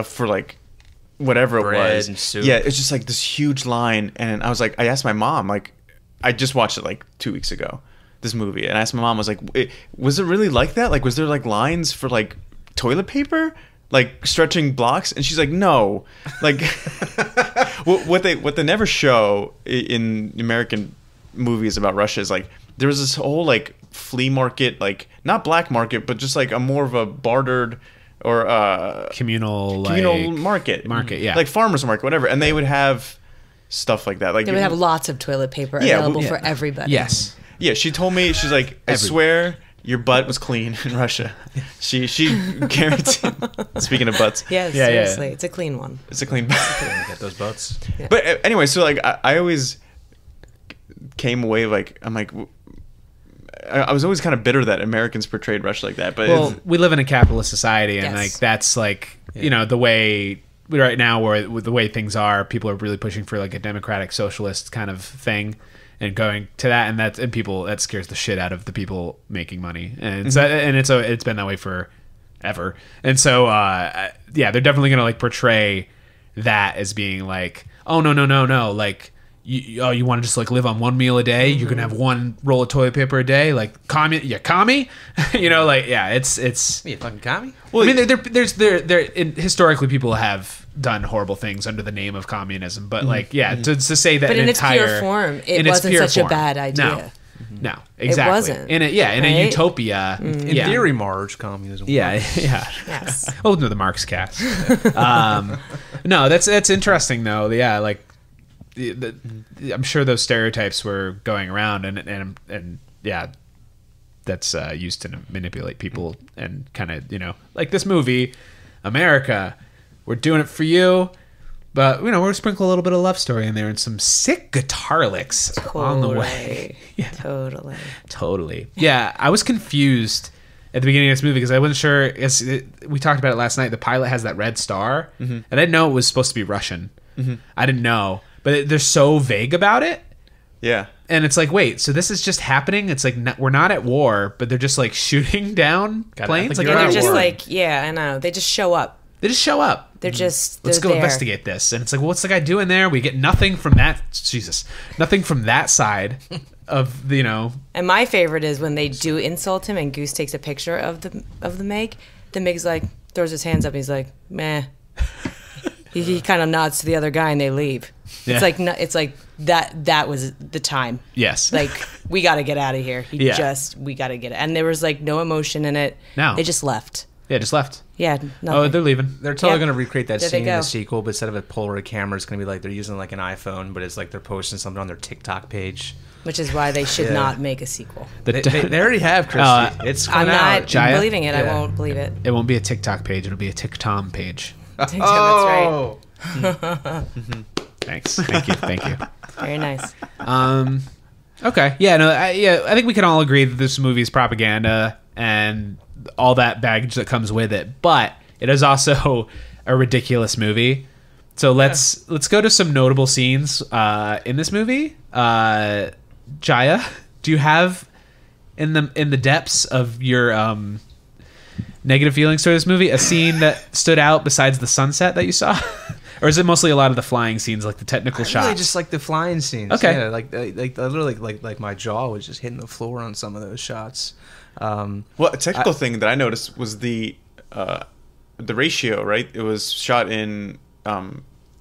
for like whatever Bread it was. and soup. Yeah, it's just like this huge line, and I was like, I asked my mom, like, I just watched it like 2 weeks ago, this movie, and I asked my mom, I was like, was it really like that? Like, was there like lines for like toilet paper, like stretching blocks? And she's like, no, like what they never show in American movies about Russia is like there was this whole like flea market, like not black market, but just like a more of a bartered or Communal market, yeah. like farmers market, whatever, and they would have stuff like that. Like They would have lots of toilet paper Yeah, available yeah. for everybody. Yes. Yeah, she told me, she's like, I swear your butt was clean in Russia. She guaranteed. Speaking of butts, Yeah, seriously, it's a clean one. it's a clean butt. Get those boats. But anyway, so like I always came away like I'm like I was always kind of bitter that Americans portrayed Russia like that. But Well, we live in a capitalist society, and Yes. like that's like the way right now, where with the way things are, people are really pushing for like a democratic socialist kind of thing, and going to that, and that scares the shit out of the people making money, and so, and it's been that way forever, and so they're definitely gonna like portray that as being like, oh no, like. You want to just like live on one meal a day? You're gonna have one roll of toilet paper a day, like commie? It's You fucking commie? Well, I mean, historically people have done horrible things under the name of communism, but like, to say that But in its pure form, it wasn't such a bad idea. No, exactly. wasn't, in a right? utopia. In theory, Marge, communism. Yes. Oh no, the Marx cast. No, that's interesting though. Yeah, like. I'm sure those stereotypes were going around, and that's used to manipulate people and kind of like this movie, America. We're doing it for you, but we're gonna sprinkle a little bit of love story in there and some sick guitar licks on the way. Yeah, totally. Yeah, I was confused at the beginning of this movie because I wasn't sure. We talked about it last night. The pilot has that red star, and I didn't know it was supposed to be Russian. I didn't know. But they're so vague about it. Yeah. And it's like, wait, so this is just happening? It's like, we're not at war, but they're just like shooting down planes? Like, they're just like, I know. They just show up. They just show up. They're just, let's go there. investigate this. And it's like, well, what's the guy doing there? We get nothing from that. Jesus. Nothing from that side of the, And my favorite is when they do insult him and Goose takes a picture of the Meg. The Meg's like, throws his hands up. And he's like, meh. He kind of nods to the other guy and they leave. Yeah. It's like that was the time. Yes. Like, we got to get out of here. We got to get it. And there was like no emotion in it. No. They just left. Yeah, just left. Yeah. Nothing. Oh, they're leaving. They're totally going to recreate that There they scene in go. the sequel, but instead of a Polaroid camera, it's going to be like they're using like an iPhone, but it's like they're posting something on their TikTok page. Which is why they should not make a sequel. They already have, Christy. It's I'm coming out. not Jaya? believing it. I Yeah. won't believe it. It won't be a TikTok page. It'll be a TikTok page. That's right. Thanks. Thank you. Very nice. Okay. Yeah. No. I think we can all agree that this movie is propaganda and all that baggage that comes with it. But it is also a ridiculous movie. So let's go to some notable scenes in this movie. Jaya, do you have in the depths of your negative feelings toward this movie a scene that stood out besides the sunset that you saw? Or is it mostly a lot of the flying scenes, like the technical shots? Really just like the flying scenes. Okay. Yeah, like literally like my jaw was just hitting the floor on some of those shots. Well, a technical thing that I noticed was the ratio, right? It was shot in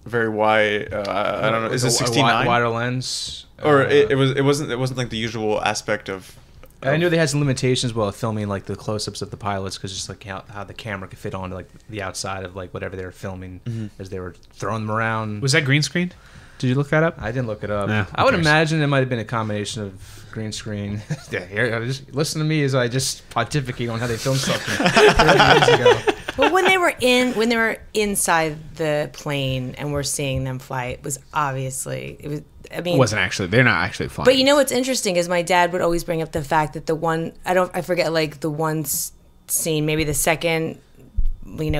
very wide. I don't know. Is it 16:9? Wider lens, Or it wasn't like the usual aspect of. I knew they had some limitations while filming like the close-ups of the pilots because just like how the camera could fit onto like the outside of like whatever they were filming as they were throwing them around. Was that green screen? Did you look that up? I didn't look it up. No, I would who cares? imagine it might have been a combination of green screen. Yeah, here, just listen to me as I just pontificate on how they filmed something 30 years ago. But when they were inside the plane and we're seeing them fly, it was obviously I mean, It wasn't actually. They're not actually flying. But you know what's interesting is my dad would always bring up the fact that I forget like the one scene, maybe the second,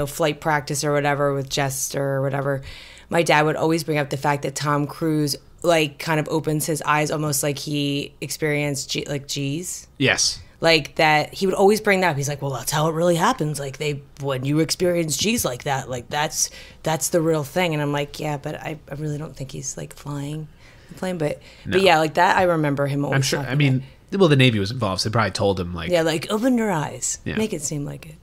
flight practice or whatever with Jester or whatever. My dad would always bring up the fact that Tom Cruise like kind of opens his eyes almost like he experienced G's. Yes. Like that, he would always bring that up. He's like, well, that's how it really happens. Like when you experience G's like that, like that's the real thing. And I'm like, yeah, but I really don't think he's like flying the plane. But yeah, like that, I remember him always. I'm sure. talking I mean, well, the Navy was involved, so they probably told him like, yeah, like open your eyes, Yeah. make it seem like it.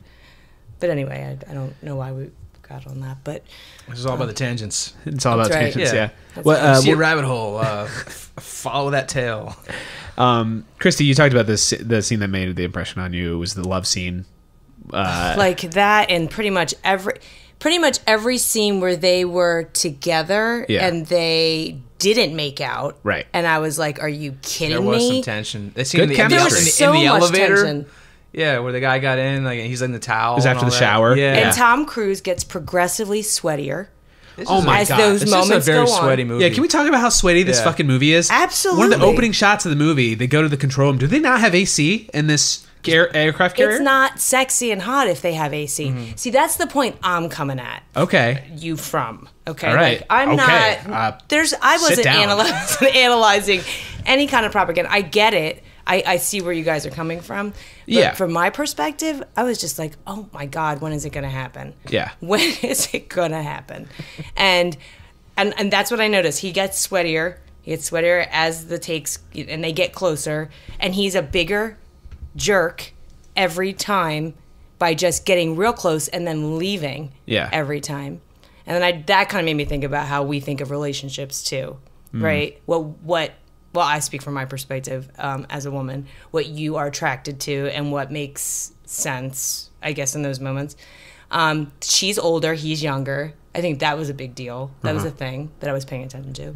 But anyway, I don't know why we got on that, but This is all about the tangents. it's all about That's right. tangents. Yeah. Yeah. That's See a rabbit hole. Follow that tail. Christy, you talked about this. The scene that made the impression on you was the love scene. like that, and pretty much every scene where they were together Yeah. and they didn't make out, Right. And I was like, "Are you kidding There was me?" some tension. They seemed Good in the, chemistry. There was so in the much elevator. tension. Yeah, where the guy got in, like he's in the towel. It was and after all the that. shower. Yeah. And Tom Cruise gets progressively sweatier. Oh my as God. those It's moments just a very go on. sweaty movie. Yeah, can we talk about how sweaty this Yeah. fucking movie is? Absolutely. One of the opening shots of the movie, they go to the control room. Do they not have AC in this aircraft carrier? It's not sexy and hot if they have AC. See, that's the point I'm coming at. Okay. You from. Okay. All right. Like, I'm Okay. not. I wasn't down. analyzing any kind of propaganda. I get it. I see where you guys are coming from. But Yeah. from my perspective, I was just like, oh my God, when is it going to happen? Yeah. When is it going to happen? And that's what I noticed. He gets sweatier. He gets sweatier as the takes, and they get closer. And he's a bigger jerk every time by just getting real close and then leaving every time. And then that kind of made me think about how we think of relationships too, right? Well, I speak from my perspective as a woman, what you are attracted to and what makes sense, I guess, in those moments. She's older, he's younger. I think that was a big deal. That was a thing that I was paying attention to.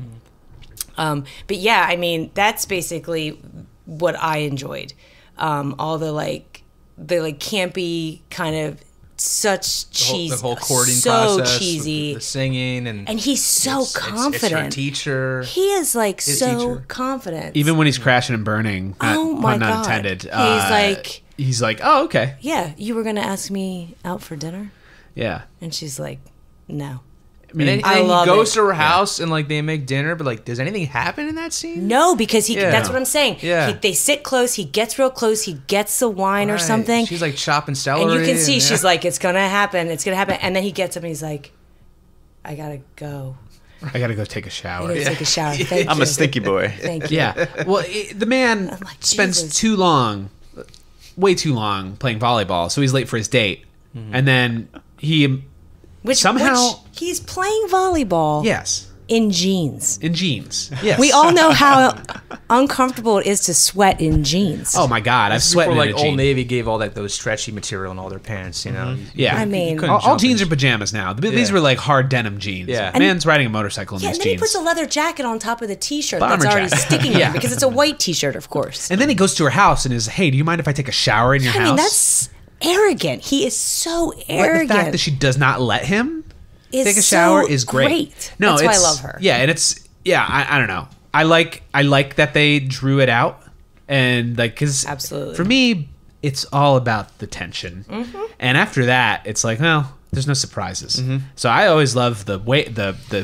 But yeah, I mean, that's basically what I enjoyed. All the campy kind of such cheese, The whole courting so process, cheesy, the singing, and he's so confident. It's her teacher. He is like His so teacher. confident. Even when he's crashing and burning, Oh my pun not God. intended. He's like, oh, okay. yeah, you were gonna ask me out for dinner, Yeah. and she's like, no. And then, I he love goes it. to her house and like they make dinner, but like, does anything happen in that scene? No, because Yeah. that's what I'm saying. Yeah. They sit close, he gets real close, he gets the wine or Right. something. She's like chopping celery, and you can see and, she's like, it's gonna happen. And then he gets up and he's like, I gotta go. I gotta go take a I shower. gotta take a shower. Thank I'm you. a stinky boy. Thank you. Yeah. Well, the man like, spends Jesus. way too long playing volleyball, so he's late for his date. And then Which somehow- he's playing volleyball yes, in jeans. in jeans. Yes. We all know how uncomfortable it is to sweat in jeans. Oh my God, I've This is sweated before in like a jean. Old Navy gave all that those stretchy material and all their pants. You know. Yeah. I mean- couldn't all jump jeans in. are pajamas now. These Yeah. were like hard denim jeans. Yeah. Man's riding a motorcycle in Yeah, these and then he jeans. puts a leather jacket on top of the t-shirt Bomber that's already jacket. sticking Yeah. there because it's a white t-shirt, of course. And then he goes to her house and is, hey, do you mind if I take a shower in your I house? mean, that's arrogant. He is so But arrogant. the fact that she does not let him is take a shower so is great. No, that's why I it's- love her. Yeah, and I don't know. I like that they drew it out, and like, because Absolutely. for me, it's all about the tension. And after that, it's like, well, there's no surprises. So I always love the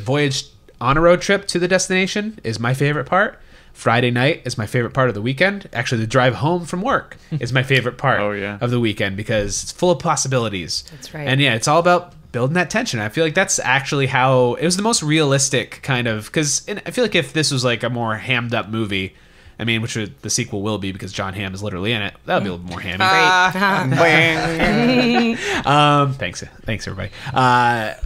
voyage on a road trip to the destination is my favorite part. Friday night is my favorite part of the weekend. Actually, the drive home from work is my favorite part Oh, yeah. of the weekend because it's full of possibilities. That's right. And yeah, it's all about building that tension. I feel like that's actually how it was the most realistic kind of, because I feel like if this was like a more hammed up movie, I mean, the sequel will be because John Hamm is literally in it. That would be a little more hammy. Thanks everybody. I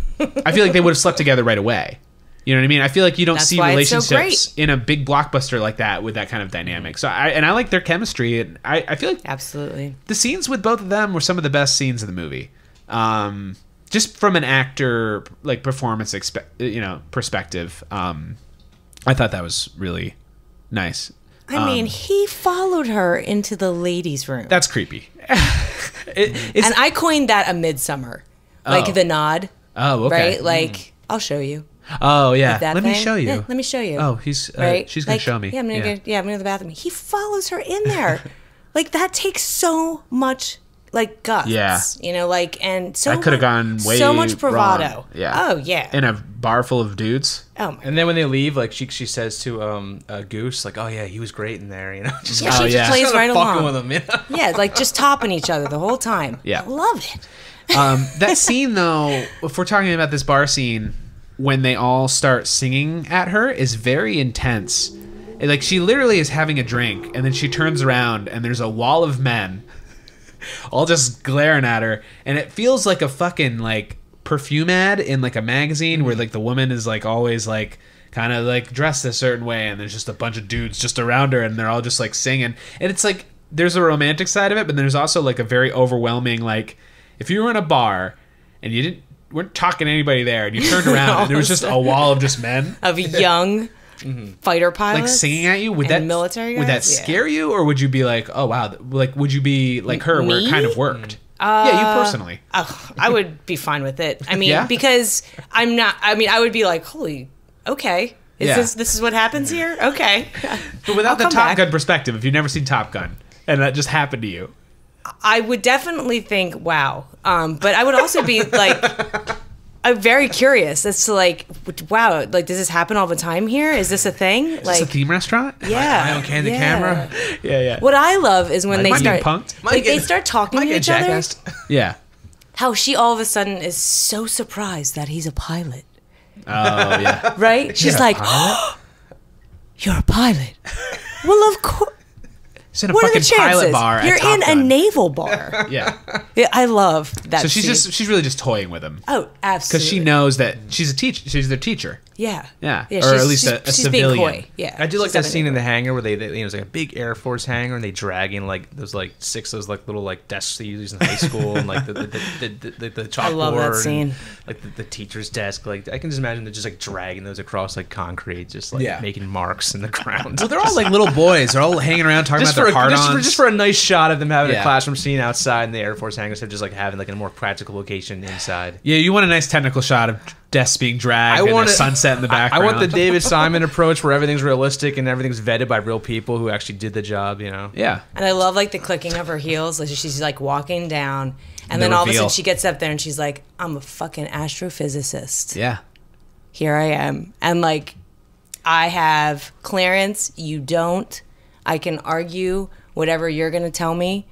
feel like they would have slept together right away. You know what I mean? I feel like you don't That's see why it's so relationships in a big blockbuster like that with that kind of dynamic. So I like their chemistry, and I feel like Absolutely. the scenes with both of them were some of the best scenes of the movie. Just from an actor like performance perspective, I thought that was really nice. I mean, he followed her into the ladies' room. That's creepy. And I coined that a midsummer. Like Oh. the nod. Oh, okay. Right? Like, I'll show you. Oh, yeah. That Let me thing. show you. Yeah, let me show you. Oh, she's gonna Like, show me. Yeah, I'm gonna go to the bathroom. He follows her in there. Like, that takes so much like guts. Yeah. You know, like, and so That could have gone way so much bravado. wrong. Yeah. Oh yeah. In a bar full of dudes. Oh my. And then when they leave, like she says to Goose, like, "Oh yeah, he was great in there," you know. Just Yeah, Oh, she yeah. just plays kinda right fucking along. with him, you know? Yeah, like just topping each other the whole time. Yeah. I love it. That scene, though, if we're talking about this bar scene, when they all start singing at her, is very intense. Like, she literally is having a drink, and then she turns around, and there's a wall of men all just glaring at her, and it feels like a fucking, like, perfume ad in, like, a magazine where, like, the woman is, like, always, like, kind of, like, dressed a certain way, and there's just a bunch of dudes just around her, and they're all just, like, singing. And it's, like, there's a romantic side of it, but there's also, like, a very overwhelming, like, if you were in a bar and you weren't talking to anybody there, and you turned around and there was just a wall of just men. Of young fighter pilots, like singing at you, would and that military would that guys? Yeah. scare you, or would you be like, oh wow, like would you be like her, where it kind of worked? Yeah, you personally. I would be fine with it. I mean, Yeah? because I'm not. I mean, I would be like, holy, okay. Is Yeah. this is what happens here? Okay. But without I'll the come Top back. Gun perspective, if you've never seen Top Gun and that just happened to you, I would definitely think, wow. But I would also be like, I'm very curious as to like, wow, like, does this happen all the time here? Is this a thing? it's Like, a theme restaurant. yeah. I don't can the camera. Yeah. What I love is when they Might get start, punked. like, they start talking to each other. Yeah. How she all of a sudden is so surprised that he's a pilot, Oh yeah. right? She's like, oh, you're a pilot. Well, of course. It's in a What are the fucking pilot chances? bar. You're at Top in a Gun. naval bar. Yeah. Yeah, I love that. So scene. she's really just toying with him oh, absolutely. because she knows that she's a teacher. She's their teacher. Yeah. Yeah. Or she's- at least she's- a she's being civilian. coy. Yeah. I do like she's that definitely scene in coy. the hangar where they it's like a big Air Force hangar and they dragging like those like six of those like little like desks they use in high school and like the chalkboard. I love that and, scene. like the teacher's desk. Like I can just imagine they're just like dragging those across like concrete, just like Yeah. making marks in the ground. Well, they're all like little boys. They're all hanging around talking just about for, their a, hard-ons. just for a nice shot of them having Yeah. a classroom scene outside in the Air Force hangar instead of just like having like a more practical location inside. Yeah, you want a nice technical shot of desks being dragged and a sunset in the background. I want the David Simon approach where everything's realistic and everything's vetted by real people who actually did the job, you know? Yeah. And I love like the clicking of her heels. Like she's like walking down, and The then all of a reveal. sudden she gets up there and she's like, "I'm a fucking astrophysicist. Yeah. Here I am." And like, I have clearance. You don't. I can argue whatever you're gonna tell me.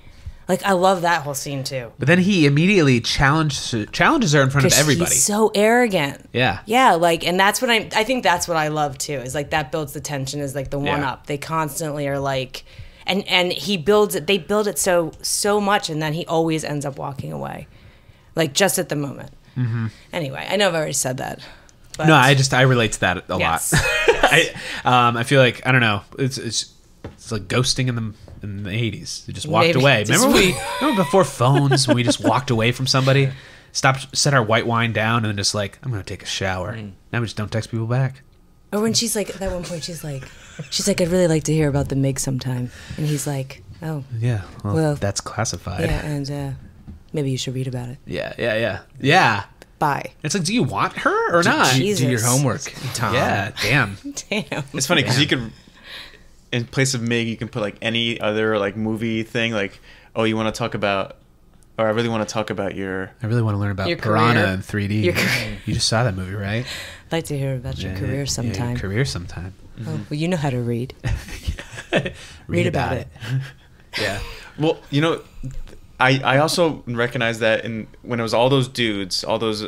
Like, I love that whole scene too. But then he immediately challenges her in front of 'Cause everybody. He's so arrogant. Yeah. Yeah, like, and that's what I think that's what I love too, is like that builds the tension, is like the one Yeah. up. They constantly are like, and he builds it, they build it so much, and then he always ends up walking away. Like, just at the moment. Mm-hmm. Anyway, I know I've already said that. But No, I relate to that a Yes. lot. I feel like, I don't know, it's like ghosting in the 80s. They just walked Maybe. away. Just- Remember before phones when we just walked away from somebody, set our white wine down, and then just like, I'm gonna take a shower. Now we just don't text people back. Or when she's like, at that one point, she's like, I'd really like to hear about the MiG sometime. And he's like, oh, Yeah, Well, that's classified. yeah, and maybe you should read about it. Yeah. Bye. It's like, do you want her or not? Jesus. Do your homework, Tom. Yeah, damn. Damn. It's funny because you could, in place of MiG, you can put like any other like movie thing. Like, oh, you want to talk about, or I really want to talk about your. I really want to learn about Your Piranha career. in 3D. Your career. You just saw that movie, right? I'd like to hear about your career sometime. your career sometime. Oh, well, you know how to read. Read about it. Yeah. Well, you know, I also recognize that when it was all those dudes, all those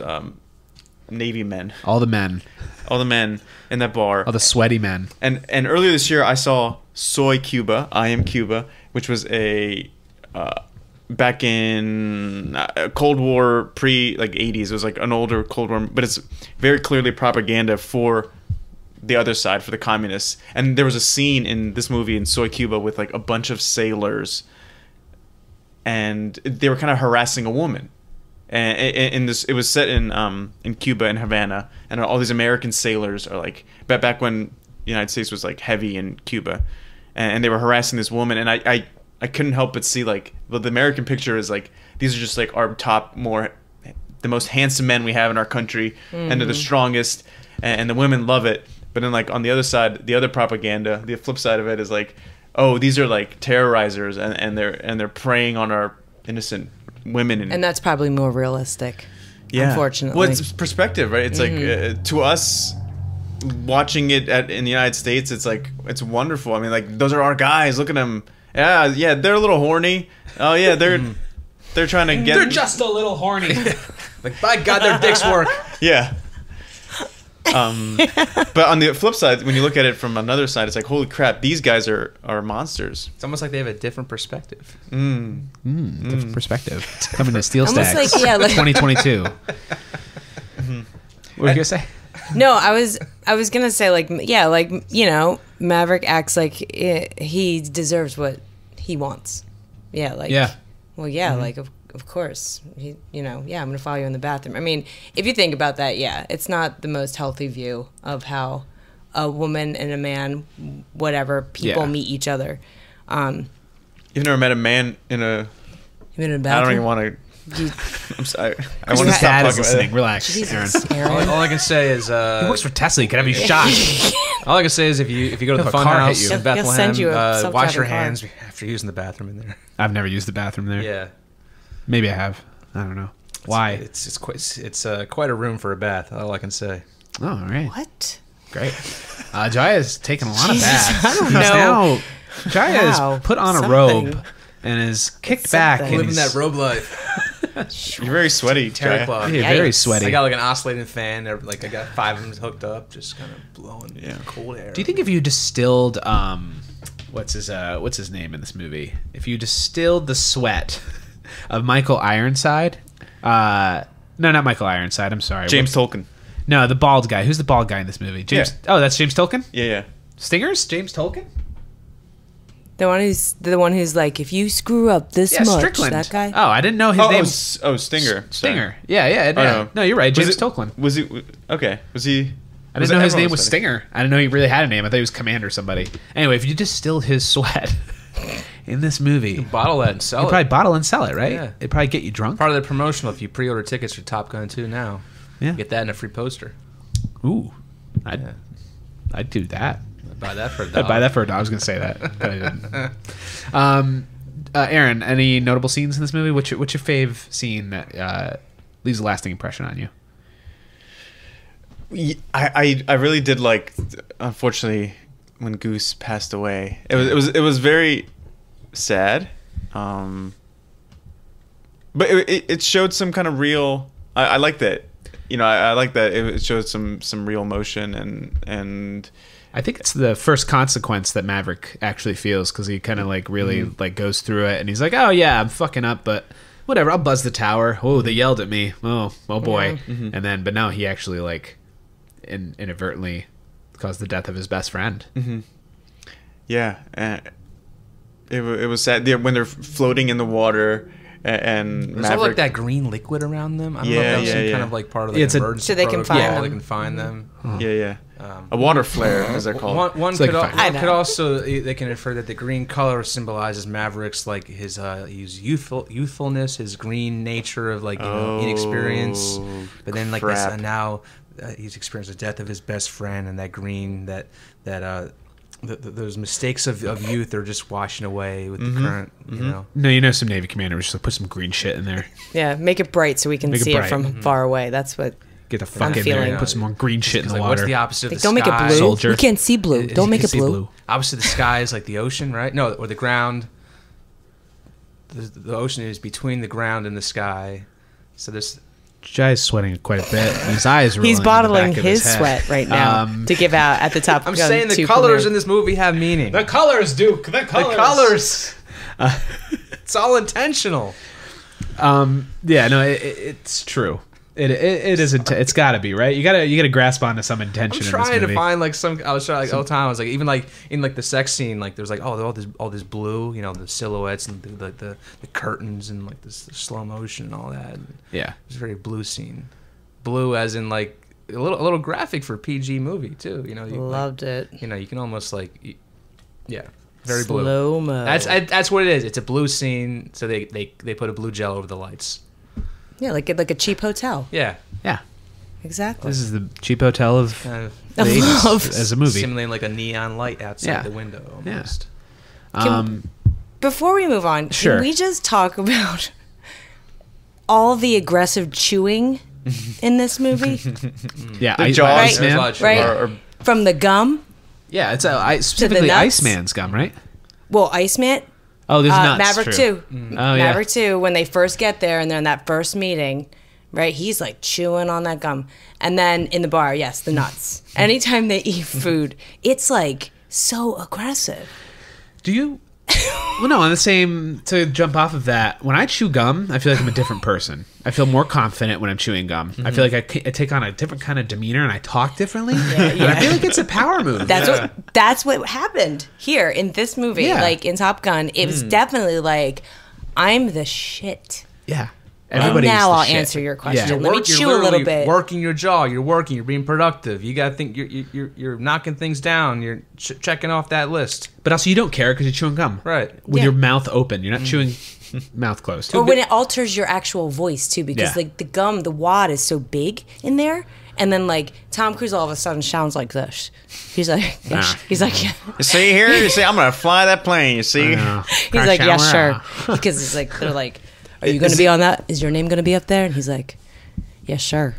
Navy men, All the men. in that bar. All the sweaty men. And earlier this year, I saw Soy Cuba, I Am Cuba, which was a back in Cold War pre like 80s. It was like an older Cold War, but it's very clearly propaganda for the other side, for the communists. And there was a scene in this movie in Soy Cuba with like a bunch of sailors, and they were kind of harassing a woman. And in this, it was set in Cuba, in Havana, and all these American sailors are like back when the United States was like heavy in Cuba, and they were harassing this woman, and I couldn't help but see like, well, the American picture is like, these are just like our top, the most handsome men we have in our country, and they're the strongest, and the women love it. But then like on the other side, the other propaganda, the flip side of it is like, oh, these are like terrorizers, and they're preying on our innocent women. And that's probably more realistic. Yeah. Unfortunately. Well, it's perspective, right? It's like to us watching it in the United States, it's like, it's wonderful. I mean, like, those are our guys. Look at them. Yeah, they're a little horny. Oh yeah, they're trying to get. They're just a little horny. Like, by God, their dicks work. Yeah. But on the flip side, when you look at it from another side, it's like, holy crap, these guys are monsters. It's almost like they have a different perspective. Different perspective. Coming to Steel Almost Stacks. like, yeah, like- 2022. What were you gonna say? No, I was gonna say, like, yeah, like, you know, Maverick acts like he deserves what he wants. Yeah, like, Yeah. well, yeah, like of course, I'm gonna follow you in the bathroom. I mean, if you think about that, yeah, it's not the most healthy view of how a woman and a man, whatever, people meet each other. You've never met a man in a... Even in a I don't even bathroom? want to... I'm sorry. I want to His stop dad is talking about listening. it. Relax, Jesus, Aaron. Aaron. All I can say is He works for Tesla. He could have you shot. all I can say is if you go to the If a car hit funhouse you. in He'll send Bethlehem, you a self-driving wash your car. hands after using the bathroom in there. I've never used the bathroom there. Yeah, Maybe I have. I don't know. Why? It's quite a room for a bath. All I can say. Oh, all right. What? Great. Jaya's taken a lot Jesus, of baths. I don't He's know. now Jaya Wow, has put on a something. robe and is kicked back. Something. And Living he's that robe life. You're very sweaty, Terry Jaya. cloth. yeah, very Yikes. sweaty. I got like an oscillating fan. Like I got 5 of them hooked up, just kind of blowing cold air. Do you think if you distilled what's his name in this movie? If you distilled the sweat of Michael Ironside, no, not Michael Ironside. I'm sorry, James Tolkien. No, the bald guy. Who's the bald guy in this movie? James. Yeah. Oh, that's James Tolkien. Yeah. Stingers. James Tolkien. The one who's like, if you screw up this Yeah, much, Strickland. that guy. Oh, I didn't know his name. Stinger. Stinger. Yeah. no. No, you're right. Was James it- Tolkien. Was he... Okay. Was he... I didn't know his name was Stinger. I didn't know he really had a name. I thought he was Commander somebody. Anyway, if you distilled his sweat in this movie, bottle that and sell you'd it? probably bottle and sell it, right? Yeah. It'd probably get you drunk. Part of the promotional if you pre-order tickets for Top Gun 2 now. Yeah. Get that in a free poster. Ooh, Yeah. I'd do that. Buy that for a I'd dollar. buy that for a dollar. I was gonna say that, but I didn't. Aaron, any notable scenes in this movie? What's your fave scene that leaves a lasting impression on you? I really did like, unfortunately, when Goose passed away. It was very sad, but it showed some kind of real. I like that, I like that it showed some real emotion and I think it's the first consequence that Maverick actually feels because he kind of like really like goes through it and he's like, oh yeah, I'm fucking up, but whatever, I'll buzz the tower. Oh, they yelled at me. Oh boy. And then, but now he actually like inadvertently caused the death of his best friend. yeah, it was sad when they're floating in the water. And Is there like that green liquid around them? I don't know if that was some kind of like part of the It's a- emergency So they can protocol. find them. They can find them. Yeah. A water flare, as they're called. One So they could, can find them. I know. also they can infer that the green color symbolizes Maverick's like his youthfulness, his green nature of like inexperience. But then like this, crap. now he's experienced the death of his best friend, and that green those mistakes of youth are just washing away with the current. No, some Navy commander was just like put some green shit in there. Yeah, make it bright so we can Make it see it bright. from far away. That's what. Get the fuck in feeling. there. Put some more green shit in the Like, water. what's the opposite of Like, the don't make it sky? blue. Soldier. We can't see blue. Don't make You it can see blue. Opposite of the sky is like the ocean, right? No, or the ground. The ocean is between the ground and the sky. So this. Jai's sweating quite a bit. And his eyes are He's rolling in the bottling back of his head. sweat right now to give out at the top. I'm saying the colors in this movie have meaning. The colors, Duke. The colors. The colors. It's all intentional. Yeah, no, it's true. It is. It's got to be right. You gotta grasp onto some intention. I'm in trying this to movie. find like some. I was trying like all the time. I was like even like in like the sex scene. Like there's like all this blue. The silhouettes and the curtains and like this slow motion and all that. Yeah, It's a very blue scene. Blue as in like a little graphic for PG movie too. You Loved it. You can almost like yeah, very blue. Slow-mo. That's what it is. It's a blue scene. So they put a blue gel over the lights. Yeah, like a cheap hotel. Yeah. yeah. Exactly. This is the cheap hotel of Kind of the 80s love. as a movie. simulating like a neon light outside Yeah. the window Yeah. almost. Before we move on, Sure. can we just talk about all the aggressive chewing in this movie? Yeah, The Jaws. Right. There's a lot Iceman. of Right. Or From the gum, Yeah, it's specifically nuts? Iceman's gum, right? well, Iceman, Oh, there's nuts. Maverick true. 2. Oh, yeah. Maverick 2, when they first get there and they're in that first meeting, right? He's like chewing on that gum. And then in the bar, yes, the nuts. Anytime they eat food, it's like so aggressive. Do you? Well, no. On the same, to jump off of that, when I chew gum, I feel like I'm a different person. I feel more confident when I'm chewing gum. I feel like I take on a different kind of demeanor and I talk differently. And I feel like it's a power move. That's what happened here in this movie. Yeah. Like in Top Gun, it was definitely like, I'm the shit. Yeah. Everybody And eats now the I'll shit. answer your question. Yeah. Let me You're chew a little literally bit. working your jaw. You're working. You're being productive. You got to think. You're knocking things down. You're checking off that list. But also, you don't care because you're chewing gum. Right. With Yeah. your mouth open. You're not chewing mouth closed. Or when it alters your actual voice too, because Yeah. like the gum, the wad is so big in there, and then like Tom Cruise all of a sudden sounds like this. He's like, yeah. He's like, yeah. You see here? You see, I'm gonna fly that plane. You see? He's like, yeah, sure. Because it's like they're like, are you going to be on that? Is your name going to be up there? And he's like, yeah, sure.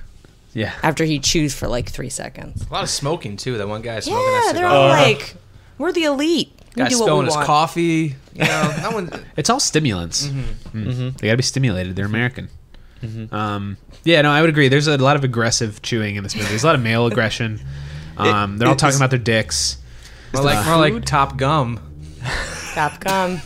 Yeah. After he chews for like 3 seconds. A lot of smoking too. That one guy smoking that Yeah, cigar. they're all like, we're the elite. We Guy do what we spilling his want. coffee. You know, that one. It's all stimulants. They got to be stimulated. They're American. Yeah, no, I would agree. There's a lot of aggressive chewing in this movie. There's a lot of male aggression. They're all talking about their dicks. More like Top Gum. Top gum.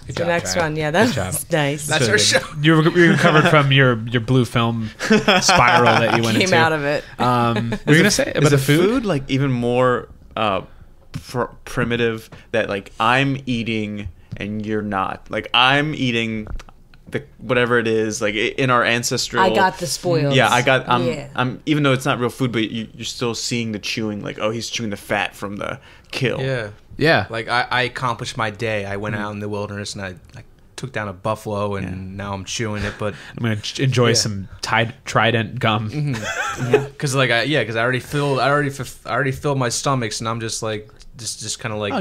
Good The job, next Trey. one. Yeah, that job. was nice. That's our show. You recovered from your blue film spiral that you went Came into. out of it. What were you gonna say about Is the the food? food like even more primitive? That like I'm eating and you're not. Like I'm eating the whatever it is. Like in our ancestral. I got the spoils. Yeah, I got. Yeah. I'm. Even though it's not real food, but you're still seeing the chewing. Like, oh, he's chewing the fat from the kill. Yeah. Yeah. Like I accomplished my day. I went out in the wilderness and I took down a buffalo and now I'm chewing it. But I'm gonna enjoy some Trident gum. because I already filled my stomachs and I'm just like just kind of like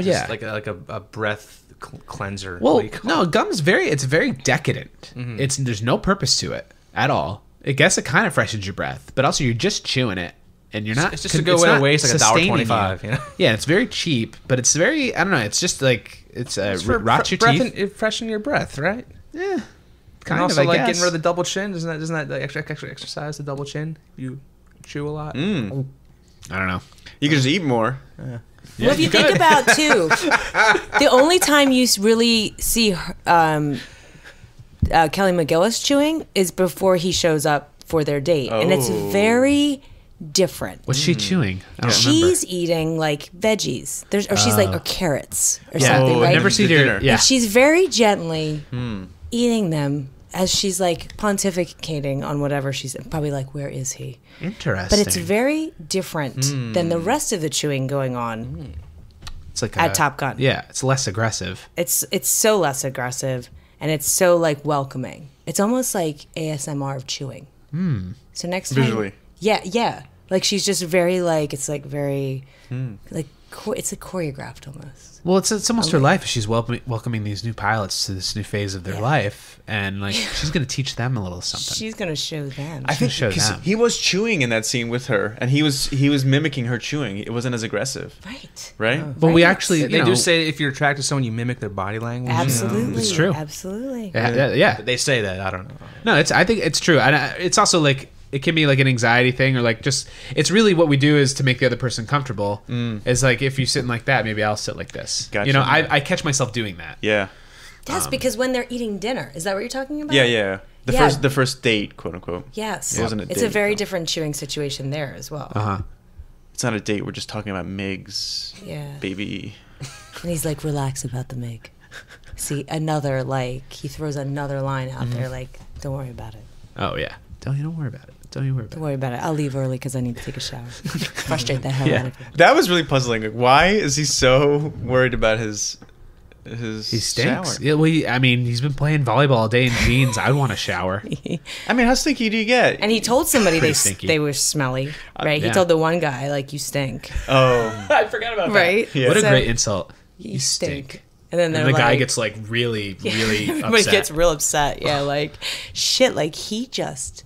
like a breath cleanser. Well, What do you call no, it? gum's very decadent. There's no purpose to it at all. I guess it kind of freshens your breath, but also you're just chewing it. And you're not. It's just to go away not to waste like sustaining $1.25. You know? Yeah, it's very cheap, but it's very. I don't know. It's just like it's For rots your breath teeth. and freshen your breath, right? Yeah, And kind also of. I like guess. getting rid of the double chin. Doesn't that like extra exercise the double chin? You chew a lot. I don't know. You can just eat more. Well, if you think about too, the only time you really see Kelly McGillis chewing is before he shows up for their date, and it's Oh. very different. What's she chewing? I don't She's eating like veggies, or she's like or carrots or remember. something, Oh, right? never seen The her. dinner. Yeah, And she's very gently eating them as she's like pontificating on whatever she's probably like, where is he? interesting. But it's very different than the rest of the chewing going on. It's like at Top Gun. Yeah, it's less aggressive. It's so less aggressive, and it's so like welcoming. It's almost like ASMR of chewing. So next time, Visually. yeah, like she's just very like it's like very like it's like choreographed almost. Well, it's almost her life. She's welcoming these new pilots to this new phase of their life, and like she's gonna teach them a little something. She's gonna show them. I think show 'cause them. he was chewing in that scene with her, and he was mimicking her chewing. It wasn't as aggressive, Right. right? But we Right. actually, They you do know, say if you're attracted to someone, you mimic their body language. Absolutely. It's true. Absolutely. yeah. They say that. I don't know. No, I think it's true, and it's also like it can be like an anxiety thing, or like just it's really what we do is to make the other person comfortable. It's like if you sit like that, maybe I'll sit like this. Gotcha. You know, I catch myself doing that. Yeah, Yes, because when they're eating dinner, is that what you're talking about? yeah. Yeah. The first date, quote unquote. Yes. It wasn't a It's a date, very no. different chewing situation there as well. It's not a date. We're just talking about Mig's Yeah. baby. And he's like, relax about the Meg. See, another, like, he throws another line out there, like, don't worry about it. Oh yeah, don't worry about it. Don't you worry about Don't it. worry about it. I'll leave early because I need to take a shower. Frustrate the hell Yeah. out of you. That was really puzzling. Like, why is he so worried about his He stinks. shower? Yeah, well, I mean, he's been playing volleyball all day in jeans. I'd want a shower. I mean, how stinky do you get? And he told somebody Pretty stinky. they were smelly, right? yeah. He told the one guy, like, you stink, Oh, I forgot about right? Yeah. What a So, great insult. You stink. And then they're And the guy like, gets like really everybody upset. gets real upset. Yeah, like, shit, like, he just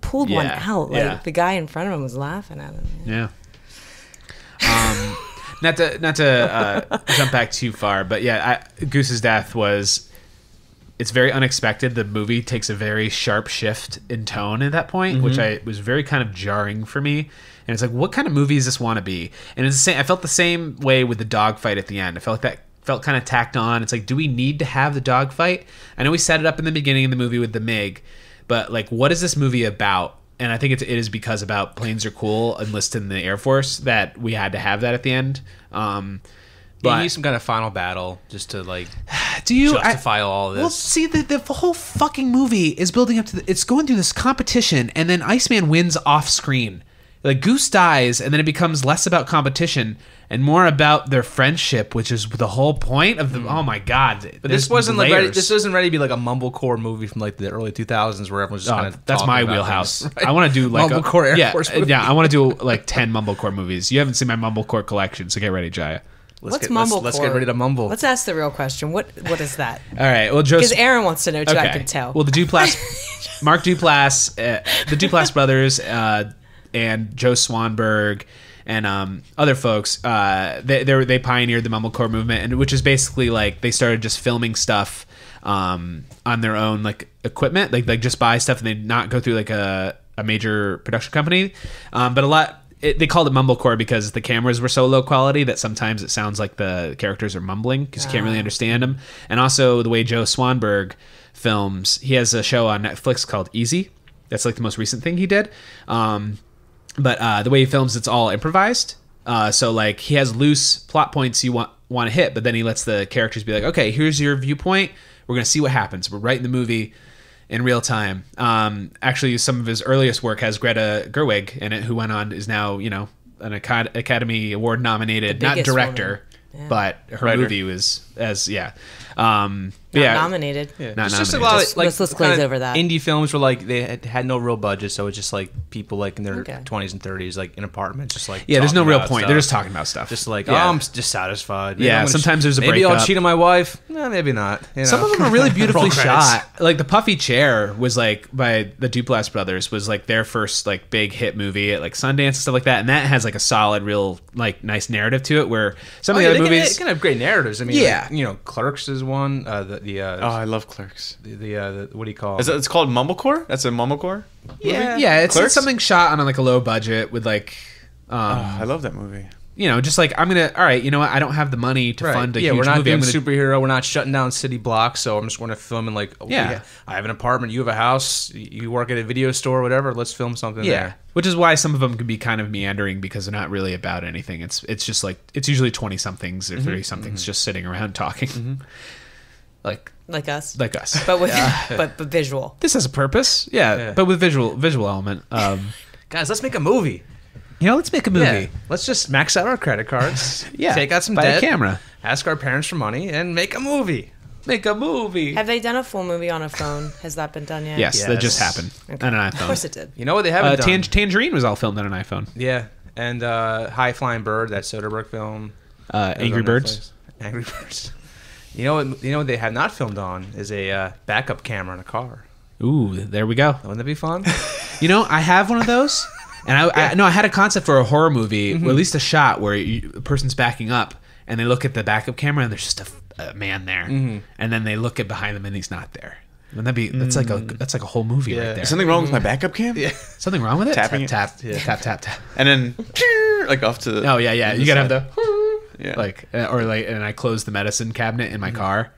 pulled one Yeah, out. Like, yeah. the guy in front of him was laughing at him. Yeah. Not to jump back too far, but yeah, Goose's death was. It's very unexpected. The movie takes a very sharp shift in tone at that point, which was very kind of jarring for me. And it's like, what kind of movie does this want to be? And it's the same. I felt the same way with the dogfight at the end. I felt like that felt kind of tacked on. It's like, do we need to have the dogfight? I know we set it up in the beginning of the movie with the MiG, but like, what is this movie about? And I think it is because about planes are cool, enlisted in the Air Force, that we had to have that at the end. You But need some kind of final battle just to like Do you justify all of this. Well, see, the whole fucking movie is building up to it's going through this competition, and then Iceman wins off screen. Like Goose dies, and then it becomes less about competition and more about their friendship, which is the whole point of the. Oh my god! But this wasn't like ready, this wasn't ready to be like a mumblecore movie from like the early 2000s where everyone's just kind of that's my wheelhouse. I want to do like Mumblecore Air Force movie. I want to do like 10 mumblecore movies. You haven't seen my mumblecore collection, so get ready, Jaya. What's mumblecore? Let's get ready to mumble. Let's ask the real question. What is that? All right. Well, Because Aaron wants to know too. I can tell. Well, the Duplass, Mark Duplass, the Duplass brothers, and Joe Swanberg, and other folks. They pioneered the mumblecore movement, and which is basically like they started just filming stuff on their own like equipment, like just buy stuff and they not go through like a major production company. But a lot. They called it mumblecore because the cameras were so low quality that sometimes it sounds like the characters are mumbling because you can't really understand them. And also the way Joe Swanberg films, he has a show on Netflix called Easy. That's like the most recent thing he did. But the way he films, it's all improvised. So like he has loose plot points you want to hit, but then he lets the characters be like, okay, here's your viewpoint. We're going to see what happens. We're writing the movie in real time. Actually, some of his earliest work has Greta Gerwig in it, who went on is now an Academy Award nominated, not director, but her movie was nominated. Yeah. Not it's nominated. just a lot of like Let's glaze over that. Indie films were like they had no real budget, so it's just like people like in their 20s and 30s, like in apartments, just like there's no real point. Stuff. They're just talking about stuff. Just like I'm just satisfied. Maybe sometimes there's a maybe breakup. I'll cheat on my wife. No, maybe not. Some of them are really beautifully shot. Like The Puffy Chair was like by the Duplass brothers was like their first like big hit movie at like Sundance and stuff like that, and that has like a solid, real like nice narrative to it. Where some of the other movies can have great narratives. I mean, like, Clerks is one. I love Clerks. The what do you call it? It's called mumblecore? That's a mumblecore? Yeah, it's something shot on like a low budget with like I love that movie. Just like I'm gonna. All right, you know what? I don't have the money to fund a huge movie. We're not doing I'm gonna, superhero. We're not shutting down city blocks. So I'm just going to film in like, I have an apartment. You have a house. You work at a video store. Whatever. Let's film something there. Which is why some of them can be kind of meandering because they're not really about anything. It's just like it's usually 20 somethings or 30 somethings just sitting around talking, like us, but with but visual. This has a purpose, but with visual element. Guys, let's make a movie. Let's make a movie. Yeah. Let's just max out our credit cards. Take out some buy debt. a camera. Ask our parents for money and make a movie. Make a movie. Have they done a full movie on a phone? Has that been done yet? Yes, that just happened on an iPhone. Of course it did. You know what they haven't done? Tangerine was all filmed on an iPhone. Yeah, and High Flying Bird, that Soderbergh film. Angry Birds. Angry Birds. You know what they have not filmed on is a backup camera in a car. Ooh, there we go. Wouldn't that be fun? I have one of those. And I had a concept for a horror movie, or at least a shot where a person's backing up and they look at the backup camera and there's just a man there, and then they look at behind them and he's not there. Wouldn't that be? That's like a whole movie right there. Is something wrong with my backup cam? Yeah. Something wrong with it? Tapping tap, it? tap, and then like off to the. Oh yeah. You gotta have the. Yeah. And I close the medicine cabinet in my car,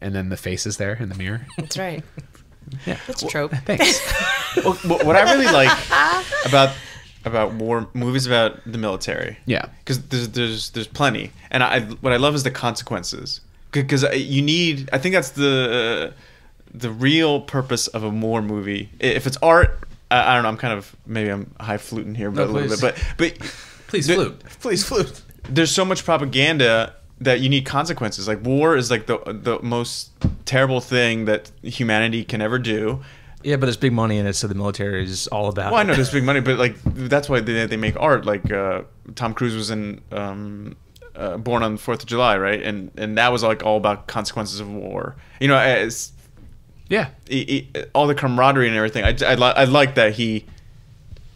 and then the face is there in the mirror. That's right. Yeah, that's a trope. Thanks. Well, what I really like about war movies about the military, because there's plenty, and what I love is the consequences, because you need. I think that's the real purpose of a war movie. If it's art, I don't know. I'm kind of maybe I'm highfalutin here, but a little bit, but please flute. There's so much propaganda that you need consequences. Like war is like the most terrible thing that humanity can ever do. Yeah, but there's big money in it, so the military is all about. Well, I know there's big money, but like that's why they make art. Like Tom Cruise was in Born on the 4th of July, right? And that was like all about consequences of war. All the camaraderie and everything. I like that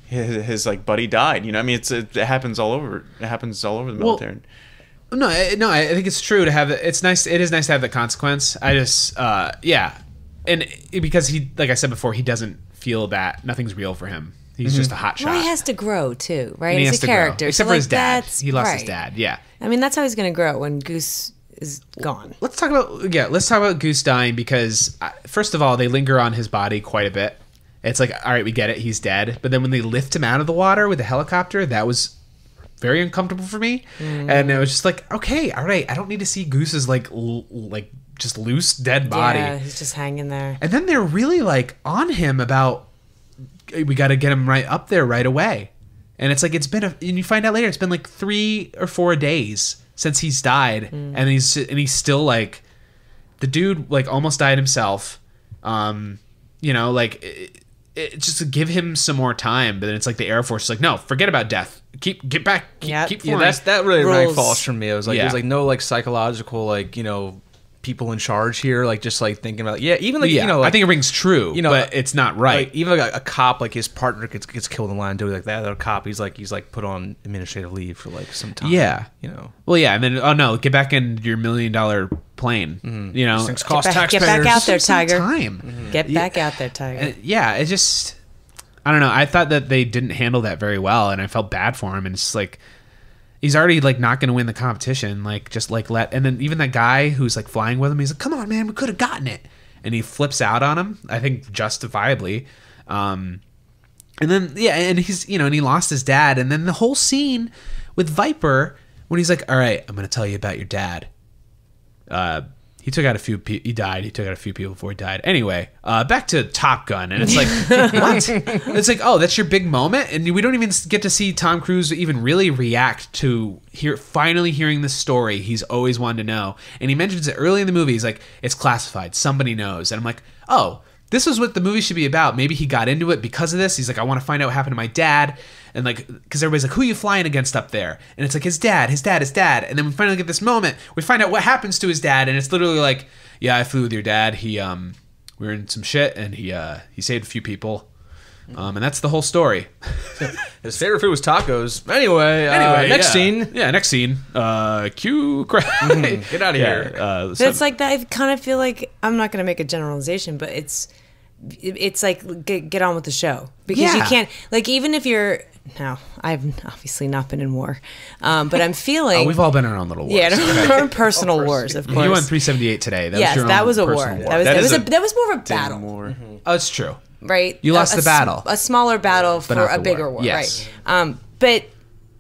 his like buddy died. I mean, it happens all over. It happens all over the military. No, I think it's true to have it. It's nice. It is nice to have that consequence. I just, and because he, like I said before, he doesn't feel that nothing's real for him. He's just a hot shot. Well, he has to grow too, right? He's a character, except for his dad. He lost his dad. Yeah. I mean, that's how he's going to grow when Goose is gone. Let's talk about Goose dying because first of all, they linger on his body quite a bit. It's like, all right, we get it, he's dead. But then when they lift him out of the water with the helicopter, that was very uncomfortable for me. And it was just like, okay, all right, I don't need to see Goose's like just loose dead body. Yeah, he's just hanging there. And then they're really like on him about, we got to get him right up there right away. And it's like, and you find out later, it's been like 3 or 4 days since he's died. And he's still like, the dude like almost died himself. You know, like it just to give him some more time. But then it's like the Air Force is like, no, forget about death. Get back. Keep flying. Yeah, that really rang Rules. false for me. It was like Yeah. there's like no like psychological like, you know, people in charge here, like just like thinking about even like, Yeah, you know, like, I think it rings true, you know, but it's not right. like even like a cop, like his partner gets killed in line of duty, like that other cop, he's like put on administrative leave for like some time. Yeah. You know. Well, yeah, and then oh no, get back in your $1 million plane. You know, These things cost Get taxpayers. back out there, Some Tiger. time. Get back out there, Tiger. And, yeah, it just, I don't know. I thought that they didn't handle that very well, and I felt bad for him. And it's like, he's already like not going to win the competition. Like just like and then even that guy who's like flying with him, he's like, "Come on, man, we could have gotten it," and he flips out on him. I think justifiably. And then and he's and he lost his dad, and then the whole scene with Viper when he's like, "All right, I'm going to tell you about your dad." He took out a few. He died. He took out a few people before he died. Anyway, back to Top Gun, and it's like, what? It's like, oh, that's your big moment, and we don't even get to see Tom Cruise even really react to finally hearing the story he's always wanted to know. And he mentions it early in the movie. He's like, it's classified. Somebody knows, and I'm like, oh, this is what the movie should be about. Maybe he got into it because of this. He's like, I want to find out what happened to my dad. And like, because everybody's like, who are you flying against up there? And it's like, his dad. And then we finally get this moment. We find out what happens to his dad. And it's literally like, yeah, I flew with your dad. We were in some shit and he saved a few people. And that's the whole story. His favorite food was tacos. Anyway, next scene. Yeah, next scene. Cue cry. Get out of here. But it's like that. I kind of feel like, I'm not going to make a generalization, but it's like get on with the show, because you can't, like, even if you're, no, I've obviously not been in war, but I'm feeling we've all been in our own little wars. yeah, our own personal wars, of course. You won 378 today. That Yes, was your that own was a war. personal That was more of a battle, War. Oh, it's true. right? You lost the battle. a smaller battle for not a the bigger war. war, Yes. right? But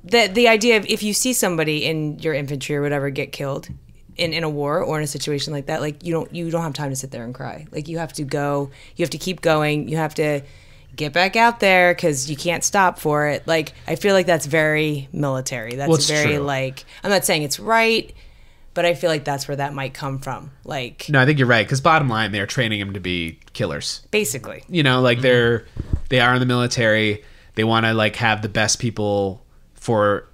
the idea of, if you see somebody in your infantry or whatever get killed in a war or in a situation like that, like you don't have time to sit there and cry. Like you have to go, you have to keep going, you have to get back out there because you can't stop for it. Like I feel like that's very military. That's It's very true. like, I'm not saying it's right, but I feel like that's where that might come from. Like No, I think you're right. Because bottom line, they're training him to be killers. basically. You know, like they are in the military. They want to like have the best people for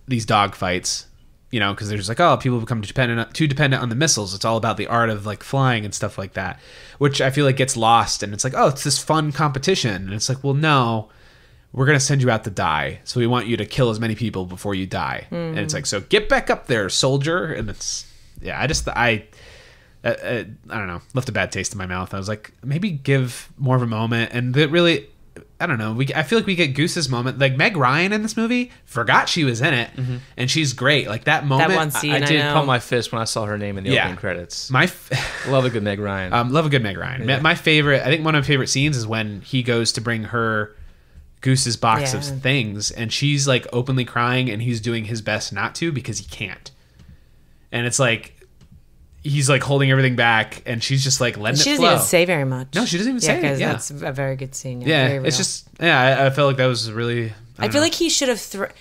these dogfights. You know, because there's like, oh, people become too dependent on the missiles. It's all about the art of like flying and stuff like that, which I feel like gets lost. And it's like, oh, it's this fun competition. And it's like, well, no, we're going to send you out to die. So we want you to kill as many people before you die. And it's like, so get back up there, soldier. And it's, yeah, I don't know, left a bad taste in my mouth. I was like, maybe give more of a moment. And that really, I don't know. I feel like we get Goose's moment. Like Meg Ryan in this movie, forgot she was in it, and she's great. Like that moment. That one scene, I did know. pump my fist when I saw her name in the Yeah. opening credits. Love a good Meg Ryan. love a good Meg Ryan. Yeah. My favorite, I think one of my favorite scenes is when he goes to bring her Goose's box Yeah. of things, and she's like openly crying, and he's doing his best not to because he can't. And it's like he's like holding everything back, and she's just like letting She it doesn't flow. even say very much. No, she doesn't even say it, because yeah. that's a very good scene. Yeah, very it's real. just I felt like that was really. I feel like he should have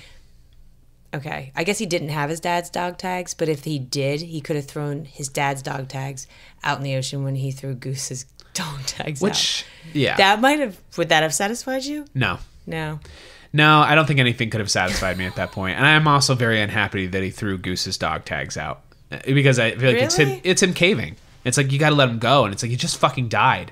okay, I guess he didn't have his dad's dog tags, but if he did, he could have thrown his dad's dog tags out in the ocean when he threw Goose's dog tags Which, out. yeah. Would that have satisfied you? No, No. I don't think anything could have satisfied me at that point. And I'm also very unhappy that he threw Goose's dog tags out because I feel like Really? it's him caving. It's like you got to let him go, and it's like he just fucking died.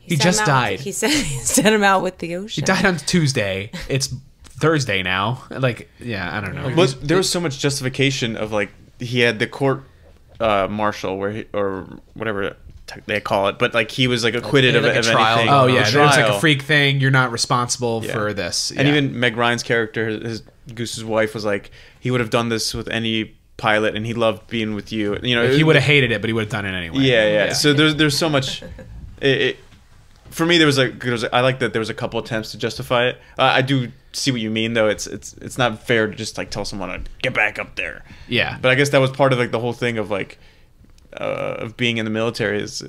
He sent just him out died. He sent him out with the ocean. He died on Tuesday. It's Thursday now. Like, yeah, I don't know. But there was so much justification of like he had the court martial or whatever they call it, but like he was like acquitted like a of trial. anything. Oh yeah, A there's like a trial. freak thing. You're not responsible Yeah. for this. And Yeah. even Meg Ryan's character, his Goose's wife, was like, he would have done this with any pilot, and he loved being with you. You know, he would have hated it, but he would have done it anyway. Yeah. So there's so much. For me, there was I like that there was a couple attempts to justify it. I do see what you mean though. It's not fair to just like tell someone to get back up there. Yeah. But I guess that was part of like the whole thing of like of being in the military is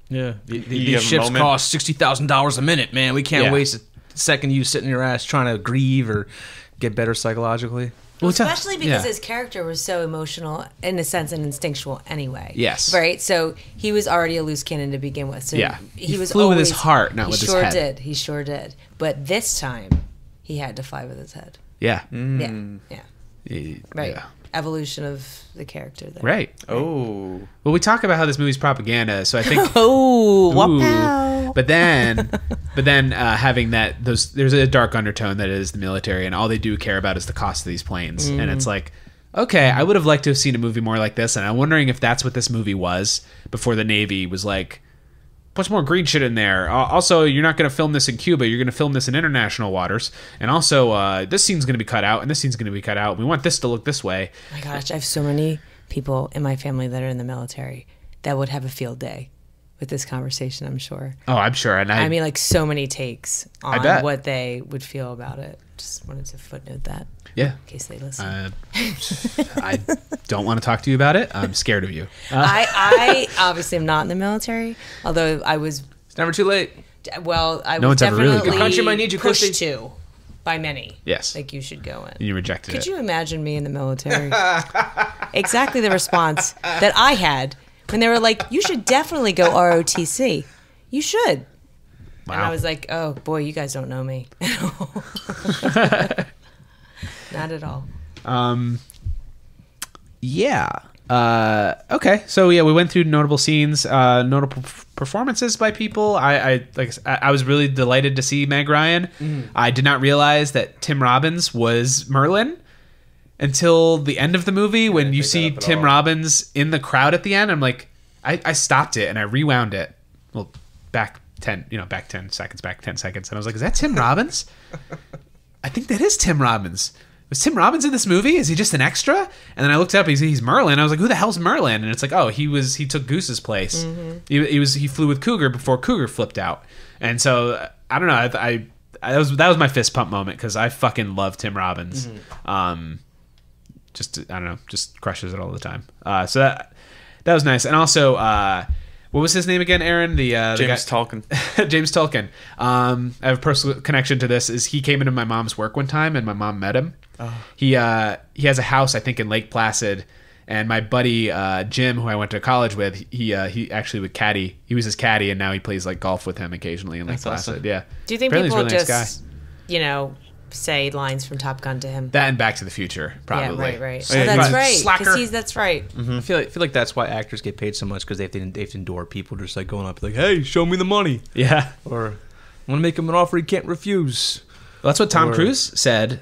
Yeah, you these have a ships moment. cost $60,000 a minute, man. We can't Yeah. waste a second you sitting your ass trying to grieve or get better psychologically. Well, especially because yeah. his character was so emotional, in a sense, and instinctual anyway. Yes. Right? So he was already a loose cannon to begin with. So Yeah. he was flew with always, his heart, not he with his sure head. did. He sure did. But this time, he had to fly with his head. Yeah. Yeah. Right. Yeah. Evolution of the character there. Right. Oh. Well, we talk about how this movie's propaganda, so I think. Oh, Ooh. wow. But then having there's a dark undertone that is the military, and all they do care about is the cost of these planes, and it's like, okay, I would have liked to have seen a movie more like this, and I'm wondering if that's what this movie was before the Navy was like, put some more green shit in there. Also, you're not going to film this in Cuba. You're going to film this in international waters, and also this scene's going to be cut out, and this scene's going to be cut out. We want this to look this way. Oh my gosh, I have so many people in my family that are in the military that would have a field day with this conversation, I'm sure. Oh, I'm sure, and I mean, like, so many takes on bet. what they would feel about it. Just wanted to footnote that yeah. in case they listen. I don't want to talk to you about it. I'm scared of you. I obviously am not in the military, although I was, It's never too late. well, I No was one's ever really definitely gone. The country might need you, pushed Christy. to by many. Yes. Like, you should go in. And you rejected Could it. you imagine me in the military? Exactly the response that I had when they were like, you should definitely go ROTC. You should. Wow. And I was like, oh, boy, you guys don't know me. Not at all. Yeah. Okay. So yeah, we went through notable scenes, notable performances by people. I was really delighted to see Meg Ryan. I did not realize that Tim Robbins was Merlin until the end of the movie when you see Tim Robbins in the crowd at the end. I'm like, I stopped it and I rewound it. Well, back 10 seconds, and I was like, is that Tim Robbins? I think that is Tim Robbins. Was Tim Robbins in this movie? Is he just an extra? And then I looked up. He's Merlin. I was like, who the hell's Merlin? And it's like, oh, he took Goose's place. He flew with Cougar before Cougar flipped out. And so I don't know. That was my fist pump moment because I fucking love Tim Robbins. Just I don't know, just crushes it all the time. So that was nice. And also, what was his name again, Aaron? James Tolkien. James Tolkien. I have a personal connection to this. Is he came into my mom's work one time and my mom met him. He has a house, I think, in Lake Placid, and my buddy Jim, who I went to college with, he actually would caddy. He was his caddy, and now he plays like golf with him occasionally in Lake Placid. awesome. Yeah. Do you think Apparently people he's a really just, nice guy. say lines from Top Gun to him? That and Back to the Future, probably. Yeah, right. yeah, Oh, that's he's right. slacker. Because that's right. I feel like that's why actors get paid so much because they have to endure people just like going up like, hey, show me the money, Yeah. or I want to make him an offer he can't refuse. Well, that's what Tom Or- Cruise said,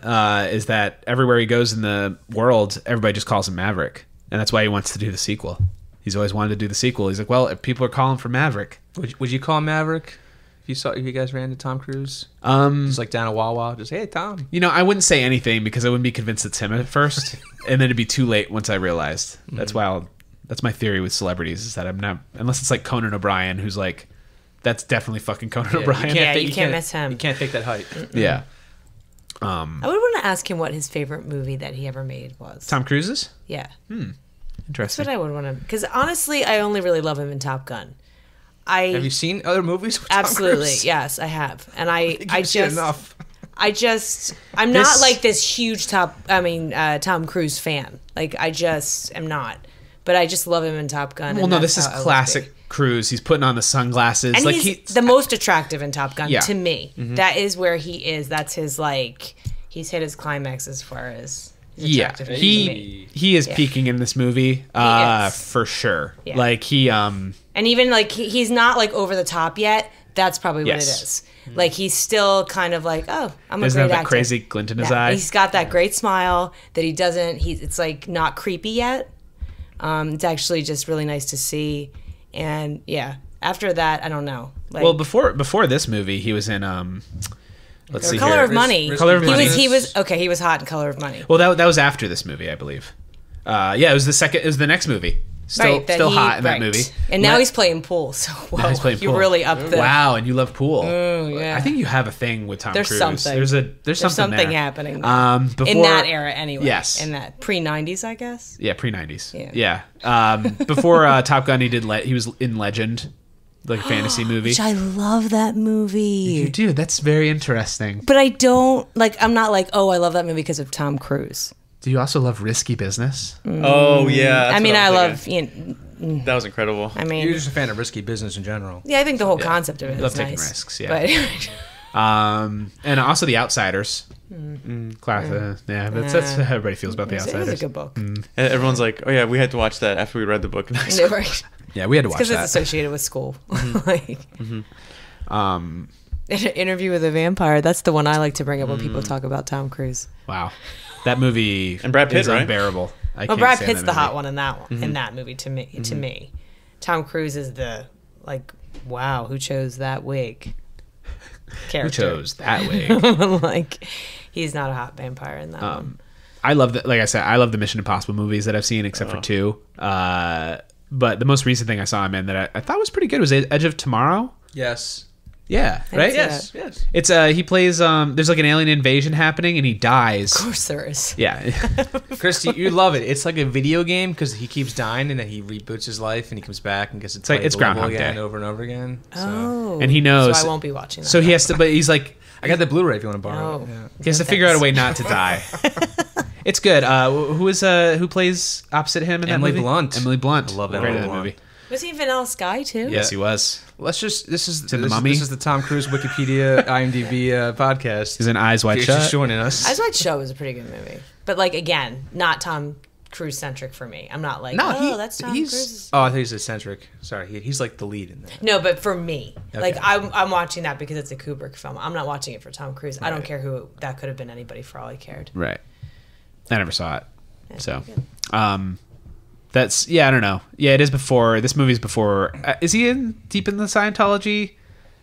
is that everywhere he goes in the world, everybody just calls him Maverick. And that's why he wants to do the sequel. He's always wanted to do the sequel. He's like, well, if people are calling for Maverick. Would you call him Maverick if you guys ran into Tom Cruise? Just like down a Wawa, just hey Tom. You know, I wouldn't say anything because I wouldn't be convinced it's him at first. And then it'd be too late once I realized. That's my theory with celebrities is that I'm not, unless it's like Conan O'Brien, who's like, that's definitely fucking Conan O'Brien. you can't miss him. You can't fake that height. Yeah. I would want to ask him what his favorite movie that he ever made was. Tom Cruise's? Yeah. That's Interesting. what I would want to. Because honestly, I only really love him in Top Gun. Have you seen other movies with Tom Absolutely, Cruise? yes, I have, and I You've seen enough. I'm not like this huge Tom Cruise fan. Like, I just am not. But I just love him in Top Gun. Well, and no, that's this is how I would classic be. Cruise. He's putting on the sunglasses. And like he's the most attractive in Top Gun Yeah. to me. That is where he is. That's his, like, he's hit his climax as far as his yeah, attractiveness to me. he is peaking in this movie, is. for sure. Yeah. Like he And even, like, he's not, like, over the top yet. That's probably what it Yes. is. Like, he's still kind of like, oh, I'm a doesn't great have that actor. crazy glint in his Yeah, eye. He's got that great smile that he doesn't. It's like not creepy yet. It's actually just really nice to see. And yeah, after that, I don't know. Like, Well, before this movie, he was in let's see Color here. of Money. Color of Money. He was okay. He was hot in Color of Money. Well, that was after this movie, I believe. Yeah, it was the next movie. Still hot in that right. movie. And now he's playing pool. So Now he's playing you're pool. really up there. Wow, and you love pool. yeah. I think you have a thing with Tom There's Cruise. something. There's something there. happening. Before, in that era, anyway. Yes. In that pre-90s, I guess. Yeah, pre-90s. Yeah. Before Top Gun, he was in Legend, like a fantasy movie. Which I love that movie. You do. That's very interesting. But I don't, like, I'm not like, oh, I love that movie because of Tom Cruise. Do you also love Risky Business? Oh yeah. I mean, I love, That was incredible. I mean, You're just a fan of risky business in general. yeah, I think the whole concept of it Love is taking nice. risks, yeah. But And also The Outsiders. Class, yeah, that's how everybody feels about The it Outsiders. was a good book. And everyone's like, oh yeah, we had to watch that after we read the book. Yeah, right. Yeah, we had to watch Because it's that. associated with school. Like, Interview with a Vampire. That's the one I like to bring up when people talk about Tom Cruise. Wow, that movie And Brad Pitt, is right? unbearable. Well, Brad Pitt's the hot one in that one. In that movie, to me. To me, Tom Cruise is the wow. Who chose that wig? Who Character. chose that way? Like, he's not a hot vampire in that one. I love the, like I said, I love the Mission Impossible movies that I've seen, except for 2. But the most recent thing I saw him in that I thought was pretty good was Edge of Tomorrow. Yes. Yeah, right. Yes. Yes. It's he plays there's like an alien invasion happening and he dies. Of course there is. Yeah. Christy, you love it. It's like a video game because he keeps dying and then he reboots his life and he comes back and gets to play like- it's the level Groundhog again Day. over and over again. So. Oh. And he knows. So I won't be watching that. So he has to, but he's like, I got the Blu-ray if you want to borrow Oh. it. Yeah. he has to figure out a way not to die. It's good. Who plays opposite him in Emily that movie? Blunt. Emily Blunt. I love Great Emily in that Blunt. movie. Was he in Vanilla Sky too? Yes, he was. This is in The Mummy? This is the Tom Cruise Wikipedia IMDb podcast. He's in Eyes Wide If you're just Shut. joining us. Eyes Wide Shut was a pretty good movie. But like again, not Tom Cruise centric for me. I'm not like, that's Tom Cruise. Oh, I think he's eccentric. Sorry, he's like the lead in that. No, but for me, like Okay. I'm watching that because it's a Kubrick film. I'm not watching it for Tom Cruise. I don't care who that could have been. Anybody for all I cared. Right. I never saw it. So, pretty good. that's, yeah, I don't know. Yeah, it is before, this movie's before, is he deep in the Scientology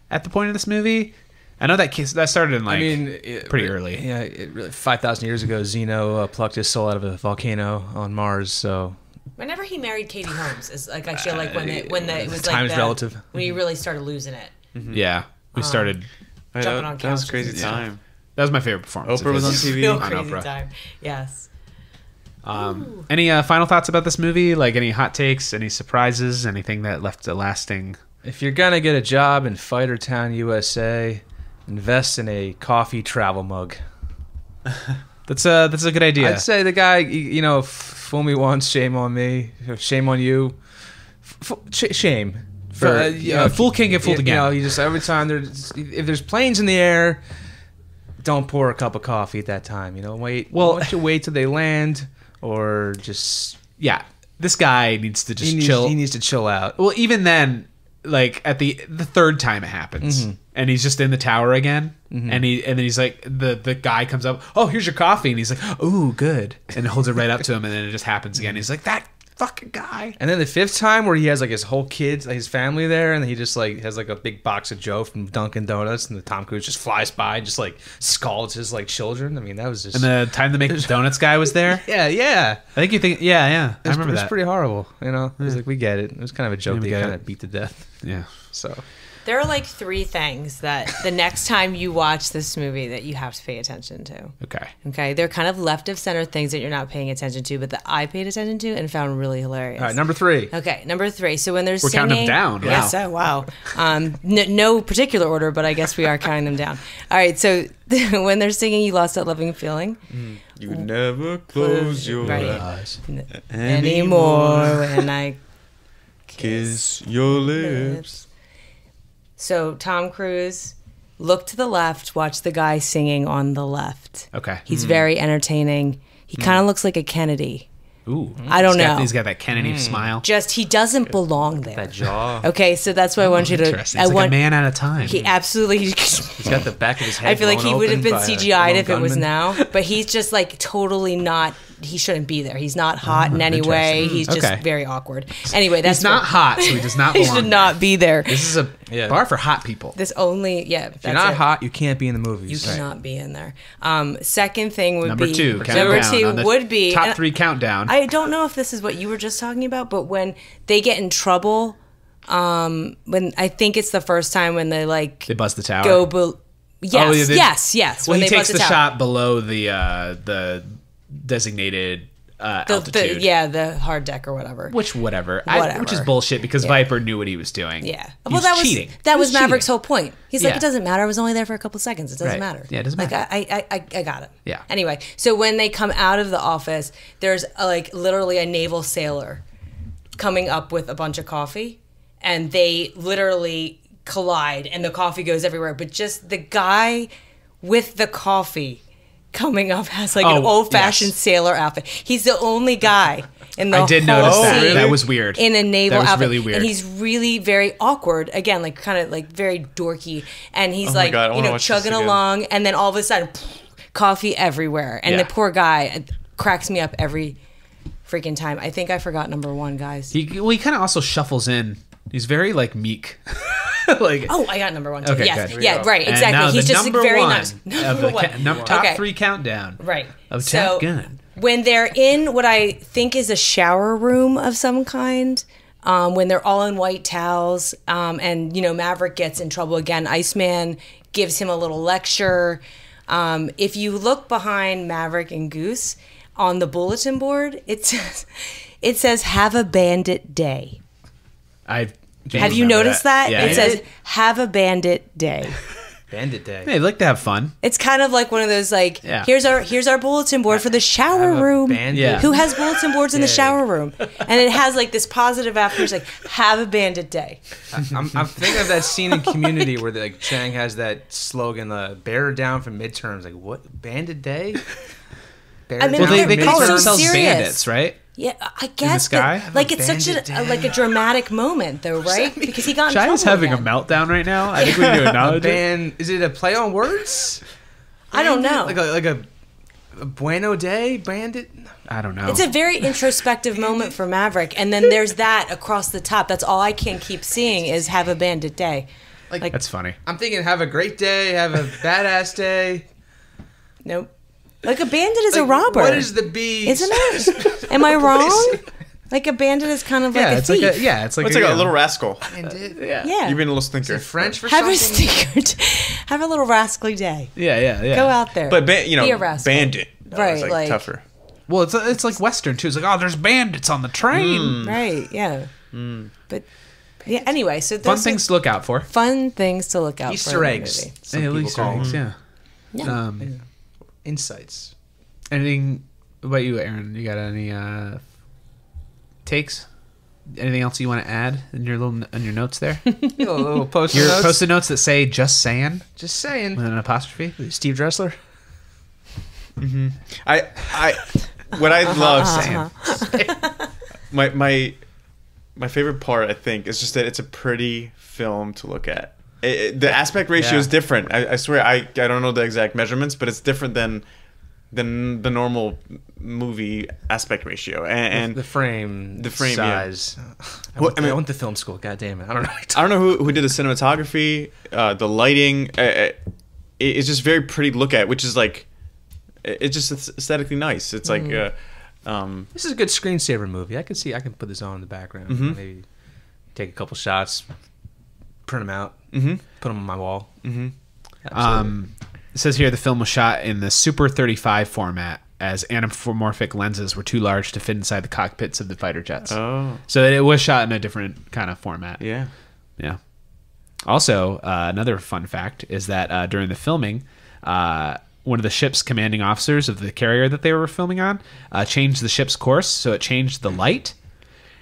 at the point of this movie? I know that started in pretty early. Yeah, 5,000 years ago, Zeno plucked his soul out of a volcano on Mars. So Whenever he married Katie Holmes, is like I feel like it was Time is like relative. when he really started losing it. Yeah. We started, Right, Jumping on that was couches crazy and stuff. time. that was my favorite performance. Oprah was on TV. Real on crazy Oprah. time. Yes. Any final thoughts about this movie? Like any hot takes, any surprises, anything that left a lasting... if you're gonna get a job in Fighter Town, USA, invest in a coffee travel mug. That's a good idea. I'd say the guy, fool me once, shame on me, shame on you. Shame. Fool can't get fooled again. You just every time if there's planes in the air, don't pour a cup of coffee at that time. Wait. Well- Why don't you wait till they land, or just Yeah, this guy needs to just chill. He needs to chill out. Well, even then, like at the third time it happens, and he's just in the tower again, and then he's like, the guy comes up, oh, here's your coffee, and he's like, ooh, good, and holds it right up to him, and then it just happens again. He's like, that fucking guy. And then the fifth time where he has like his whole kids, like his family there, and he just like has like a big box of Joe from Dunkin' Donuts, and the Tom Cruise just flies by, and just like scalds his like children. I mean, that was just And the time the make donuts guy was there. yeah. I think you think, yeah, I remember It was that. pretty horrible. It was like, we get it. It was kind of a joke. Yeah, we They get kind it. of beat to death. Yeah. So There are like 3 things that the next time you watch this movie that you have to pay attention to. Okay. Okay, they're kind of left of center things that you're not paying attention to, but that I paid attention to and found really hilarious. all right, number 3. Okay, number 3. So when they're We're singing, counting them down. Yes, Wow. wow. No particular order, but I guess we are counting them down. All right, so when they're singing "You Lost That Loving Feeling," You never close your Right. eyes anymore when I kiss your lips. So Tom Cruise, look to the left, watch the guy singing on the left. Okay. He's very entertaining. He kind of looks like a Kennedy. Ooh. I don't He's got- know. He's got that Kennedy smile. Just he doesn't belong there. That jaw. Okay, so that's why I want you to. Interesting. I It's like want a man at a time. he absolutely. He's got the back of his head. I feel like he blown would have open been by a CGI'd if it was gunman. now, but he's just like totally not he shouldn't be there. He's not hot in any way. He's just very awkward. Anyway, that's He's not hot, so he does not he belong should there. not be there. This is a bar for hot people. This only If you're not hot, you can't be in the movies. You cannot be in there. Second thing would Number be two. Number two would be top 3 countdown. I don't know if this is what you were just talking about, but when they get in trouble, when I think it's the first time when they buzz the tower. Yes. Well, When he they takes buzz the tower. shot below the designated altitude. The hard deck or whatever. Which whatever, Whatever. which is bullshit because Viper knew what he was doing. Yeah. He was cheating. That He was Maverick's cheating. whole point. He's like, Yeah. it doesn't matter. I was only there for a couple seconds. It doesn't Right. matter. Yeah, it doesn't matter. I got it. Yeah. Anyway, so when they come out of the office, there's literally a naval sailor coming up with a bunch of coffee, and they literally collide, and the coffee goes everywhere. But just the guy with the coffee coming up has an old-fashioned sailor outfit. He's the only guy in the I did whole notice that. scene That was weird. in a naval That was outfit, really weird. and he's really very awkward. Again, kind of very dorky, and he's my God, I wanna watch this chugging again. along, and then all of a sudden, coffee everywhere, and the poor guy cracks me up every freaking time. I think I forgot number one, guys. He kind of also shuffles in. He's very meek. Oh, I got number one too. Okay, Yes, good. yeah, right, And exactly. now He's the just number very one nice. of Number the one. top Okay. 3 countdown. Right. Of So, Top Gun. when they're in what I think is a shower room of some kind, when they're all in white towels, and Maverick gets in trouble again, Iceman gives him a little lecture. If you look behind Maverick and Goose on the bulletin board, it says "Have a Bandit Day." Have you noticed that? Yeah. It says "Have a Bandit Day." Bandit Day. They like to have fun. It's kind of like one of those Yeah. here's our bulletin board for the shower room. bandit. Yeah. Who has bulletin boards in the shower room? And it has this positive affirmation, have a bandit day. I'm thinking of that scene in Community where Chang has that slogan, "Bear her down for midterms." What? Bandit Day? Bear I mean, down Well, for they call so themselves serious. bandits, right? Yeah, I guess. sky? But, it's such Bandit a day. a dramatic moment though, right? Because he got in Shai trouble is having again. a meltdown right now. I think we need to acknowledge it. Is it a play on words? I don't know. Like a Bueno Day Bandit? I don't know. It's a very introspective moment for Maverick, and then there's that across the top. That's all I can keep seeing is have a bandit day. That's funny. I'm thinking have a great day, have a badass day. Nope. A bandit is a robber. What is the B? Isn't it? Am I wrong? A bandit is kind of like a it's thief. it's like It's like a little rascal. Bandit? yeah. You've been a little stinker. French for Have a something? stinker. Have a little rascally day. yeah. Go out there. But Be a rascal. bandit. Right, It's like- tougher. Well, it's like Western too. It's like, there's bandits on the train. Right. Yeah. But yeah. Anyway, so Fun those things to look out for. are fun things to look out for. Easter in the eggs. movie. Some Hey, people Easter call eggs, them. Yeah. Insights. Anything about you, Aaron? You got any takes? Anything else you want to add in your notes there? Little post-it Your notes. post-it notes that say "just saying" Just saying. with an apostrophe. Steve Dressler. What I love my favorite part, I think, is just that it's a pretty film to look at. The aspect ratio is different. I swear, I don't know the exact measurements, but it's different than the normal movie aspect ratio. And The frame size. I went to film school. God damn it. I don't know. I don't know who did the cinematography, the lighting. It's just very pretty to look at, which is it's just aesthetically nice. It's This is a good screensaver movie. I can put this on in the background. Maybe take a couple shots, print them out, put them on my wall. It says here the film was shot in the Super 35 format, as anamorphic lenses were too large to fit inside the cockpits of the fighter jets. Oh. So it was shot in a different kind of format. Yeah. Yeah. Also, another fun fact is that during the filming, one of the ship's commanding officers of the carrier that they were filming on changed the ship's course, so it changed the light.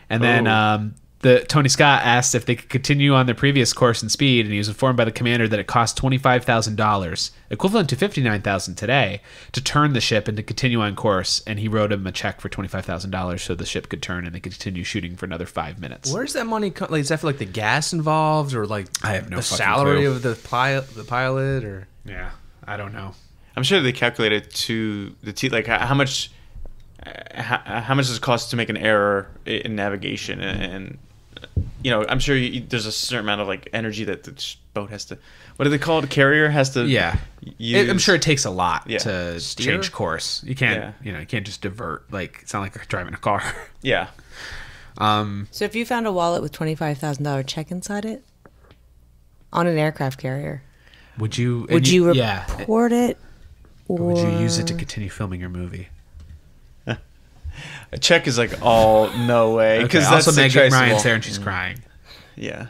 And then Tony Scott asked if they could continue on their previous course and speed, and he was informed by the commander that it cost $25,000, equivalent to $59,000 today, to turn the ship and to continue on course. And he wrote him a check for $25,000 so the ship could turn and they could continue shooting for another 5 minutes. Where's that money? Is that for the gas involved, or I have no the fucking salary clue. of the pilot, or Yeah, I don't know. I'm sure they calculated to the how much how much does it cost to make an error in navigation, and you know, I'm sure there's a certain amount of like energy that the boat has to. What do they call it? Carrier has to. Yeah, use. I'm sure it takes a lot to Steer? change course. You can't, you can't just divert. Like it's not like driving a car. Yeah. So if you found a wallet with $25,000 check inside it on an aircraft carrier, would you report it? Or would you use it to continue filming your movie? A check is like all no way because Okay, that's also Meg traceable. Ryan's there and she's crying. Yeah.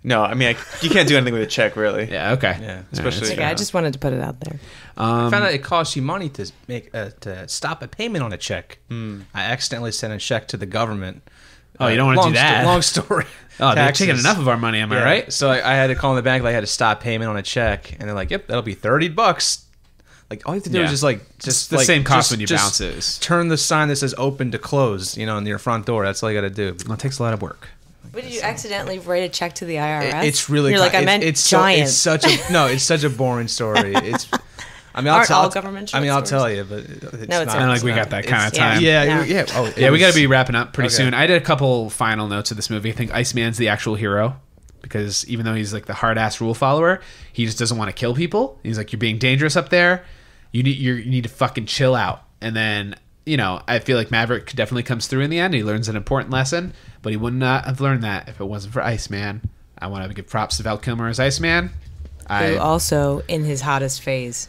No, I mean you can't do anything with a check really. Yeah. Okay. Yeah. Especially. Okay, I just wanted to put it out there. I found out it costs you money to make to stop a payment on a check. I accidentally sent a check to the government. Oh, you don't want to do that. Long story. Oh, they're Taxes. taking enough of our money. Am I right? So I had to call in the bank. Like I had to stop payment on a check, and they're like, "Yep, that'll be $30." Like all you have to do is just the like, same cost when you just bounce it. turn the sign that says "open" to "close." You know, on your front door. That's all you got to do. Well, it takes a lot of work. But did you accidentally write a check to the IRS? It's really. You're like, I meant it's giant. it's such a no. It's such a boring story. It's. I mean, Aren't all government I mean, I'll stories? tell you, but it's No, it's not. not. I don't like we got that kind of time. Yeah. No. Yeah, we got to be wrapping up pretty Okay. soon. I did a couple final notes of this movie. I think Iceman's the actual hero because even though he's like the hard ass rule follower, he just doesn't want to kill people. He's like, you're being dangerous up there. You need to fucking chill out. And then I feel like Maverick definitely comes through in the end. He learns an important lesson, but he would not have learned that if it wasn't for Iceman. I want to give props to Val Kilmer as Iceman. Who also in his hottest phase.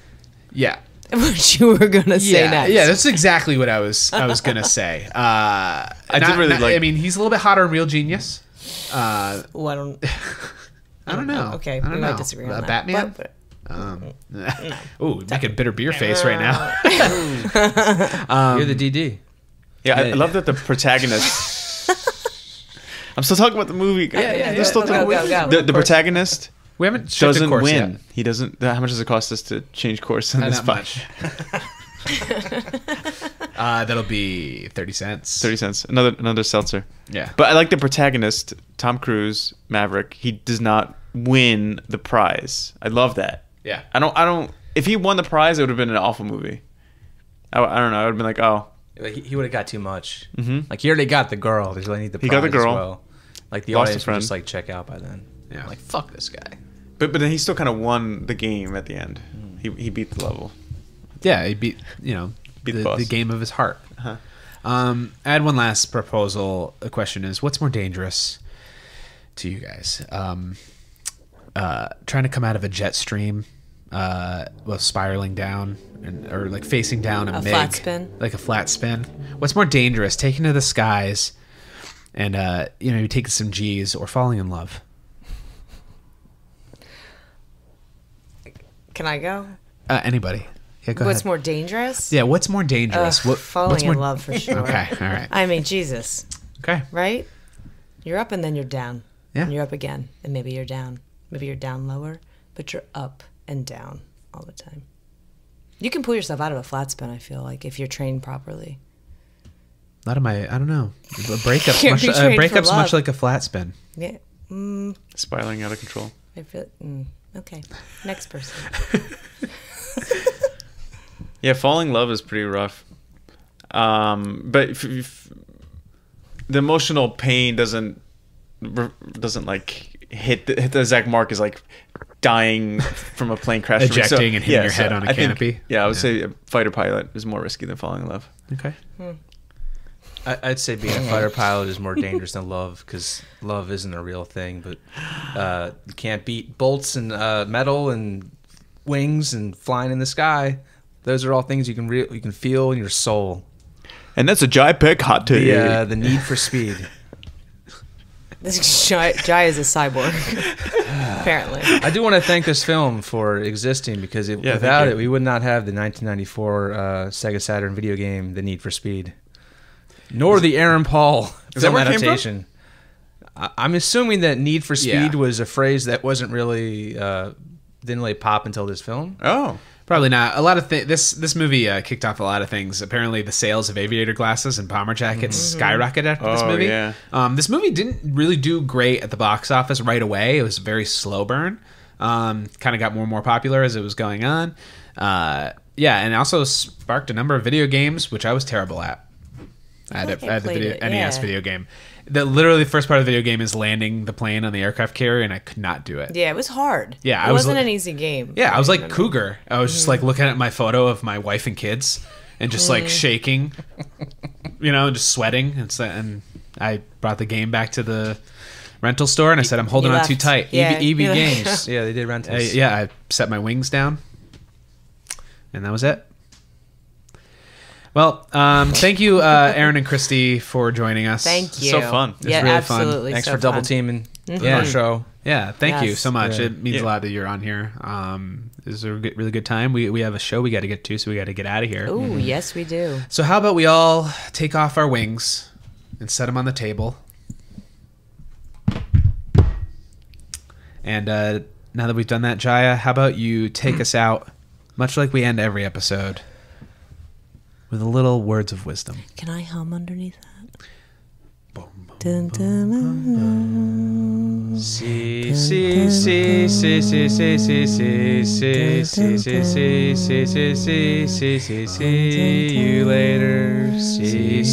Yeah. What you were gonna say next? Yeah, that's exactly what I was gonna say. I mean, he's a little bit hotter in Real Genius. I don't know. Okay, I don't we know. might disagree on that. Batman. But, Ooh, making bitter beer face right now. You're the DD. Yeah, I love that the protagonist. I'm still talking about the movie. Yeah. We're still talking Go. about the protagonist We haven't shifted doesn't course win. yet. He doesn't. How much does it cost us to change course in this Not fight? much. That'll be 30 cents. 30 cents. Another seltzer. Yeah. But I like the protagonist, Tom Cruise, Maverick. He does not win the prize. I love that. Yeah. I don't. If he won the prize, it would have been an awful movie. I don't know. I would have been like, oh. He would have got too much. Like he already got the girl. There's only need the prize He got the girl. As well. Like the Lost a audience would friend. just like check out by then. Yeah. Like fuck this guy. But then he still kind of won the game at the end. He beat the level. Yeah, he beat Beat the boss. the game of his heart. Uh-huh. I had one last proposal. The question is, what's more dangerous to you guys? Trying to come out of a jet stream while spiraling down or like facing down a MiG, flat spin? like a flat spin. What's more dangerous, taking to the skies and you taking some G's, or falling in love? can I go? Anybody? Yeah, go What's ahead. more dangerous? Yeah, what's more dangerous? Falling what's more in love for sure. Okay, all right. I mean, Jesus, Okay. right? You're up and then you're down. Yeah. And you're up again, and maybe you're down. Maybe you're down lower, but you're up and down all the time. You can pull yourself out of a flat spin, I feel like, if you're trained properly. I don't know. A breakup's Can't much, be trained for much love. like a flat spin. Yeah. Spiraling out of control. I feel. Okay. Next person. Yeah, falling in love is pretty rough. But if the emotional pain doesn't like hit the exact mark is like dying from a plane crash. Ejecting and hitting your head on a I think- canopy. I would say a fighter pilot is more risky than falling in love. Okay. I'd say being a fighter pilot is more dangerous than love, because love isn't a real thing. But you can't beat bolts and metal and wings and flying in the sky. Those are all things you can feel in your soul. And that's a JPEG hot take. The need for speed. This Jai is a cyborg, apparently. I do want to thank this film for existing, because thank without you. it, we would not have the 1994 Sega Saturn video game, The Need for Speed, nor the Aaron Paul Is that film where it came from? adaptation. I'm assuming that Need for Speed Yeah. was a phrase that wasn't really didn't really pop until this film. Oh. Probably not. A lot of this movie kicked off a lot of things. Apparently, the sales of aviator glasses and bomber jackets skyrocketed after this Oh, movie. yeah. This movie didn't really do great at the box office right away. It was a very slow burn. Kind of got more and more popular as it was going on. Yeah, and also sparked a number of video games, which I was terrible at. I had the NES video game. Literally the first part of the video game is landing the plane on the aircraft carrier, and I could not do it. Yeah, it was hard. Yeah, it wasn't an easy game. Yeah, I was like Cougar. I was just like looking at my photo of my wife and kids, and just like shaking, just sweating. And I brought the game back to the rental store, and I said, "I'm holding on too tight." Yeah, EB Games. Yeah, they did rentals. I set my wings down, and that was it. Well, thank you, Aaron and Christy, for joining us. Thank you. So fun. Yeah, really absolutely. Thanks so for double fun. teaming Yeah. our show. Yeah, thank you Yes. so much. Yeah. It means a lot that you're on here. This is a really good time. We have a show we got to get to, so we got to get out of here. Oh, yes, we do. So how about we all take off our wings and set them on the table? And now that we've done that, Jaya, how about you take us out, much like we end every episode, with a little words of wisdom. Can I hum underneath that? See you later. See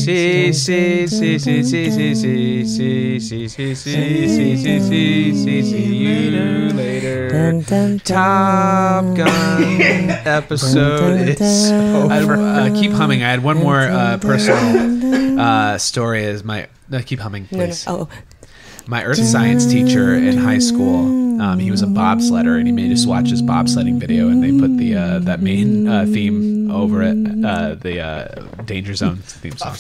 you later. Top Gun episode is over. Keep humming. I had one more personal story. Is my keep humming, please. Oh, My earth science teacher in high school, he was a bobsledder, and he made us watch his bobsledding video, and they put the that main theme over it, the Danger Zone theme song.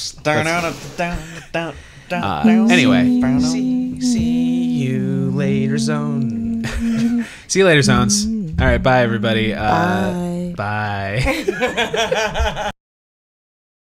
Anyway, See you later, zone. see you later, Zones. All right, bye, everybody. bye. Bye.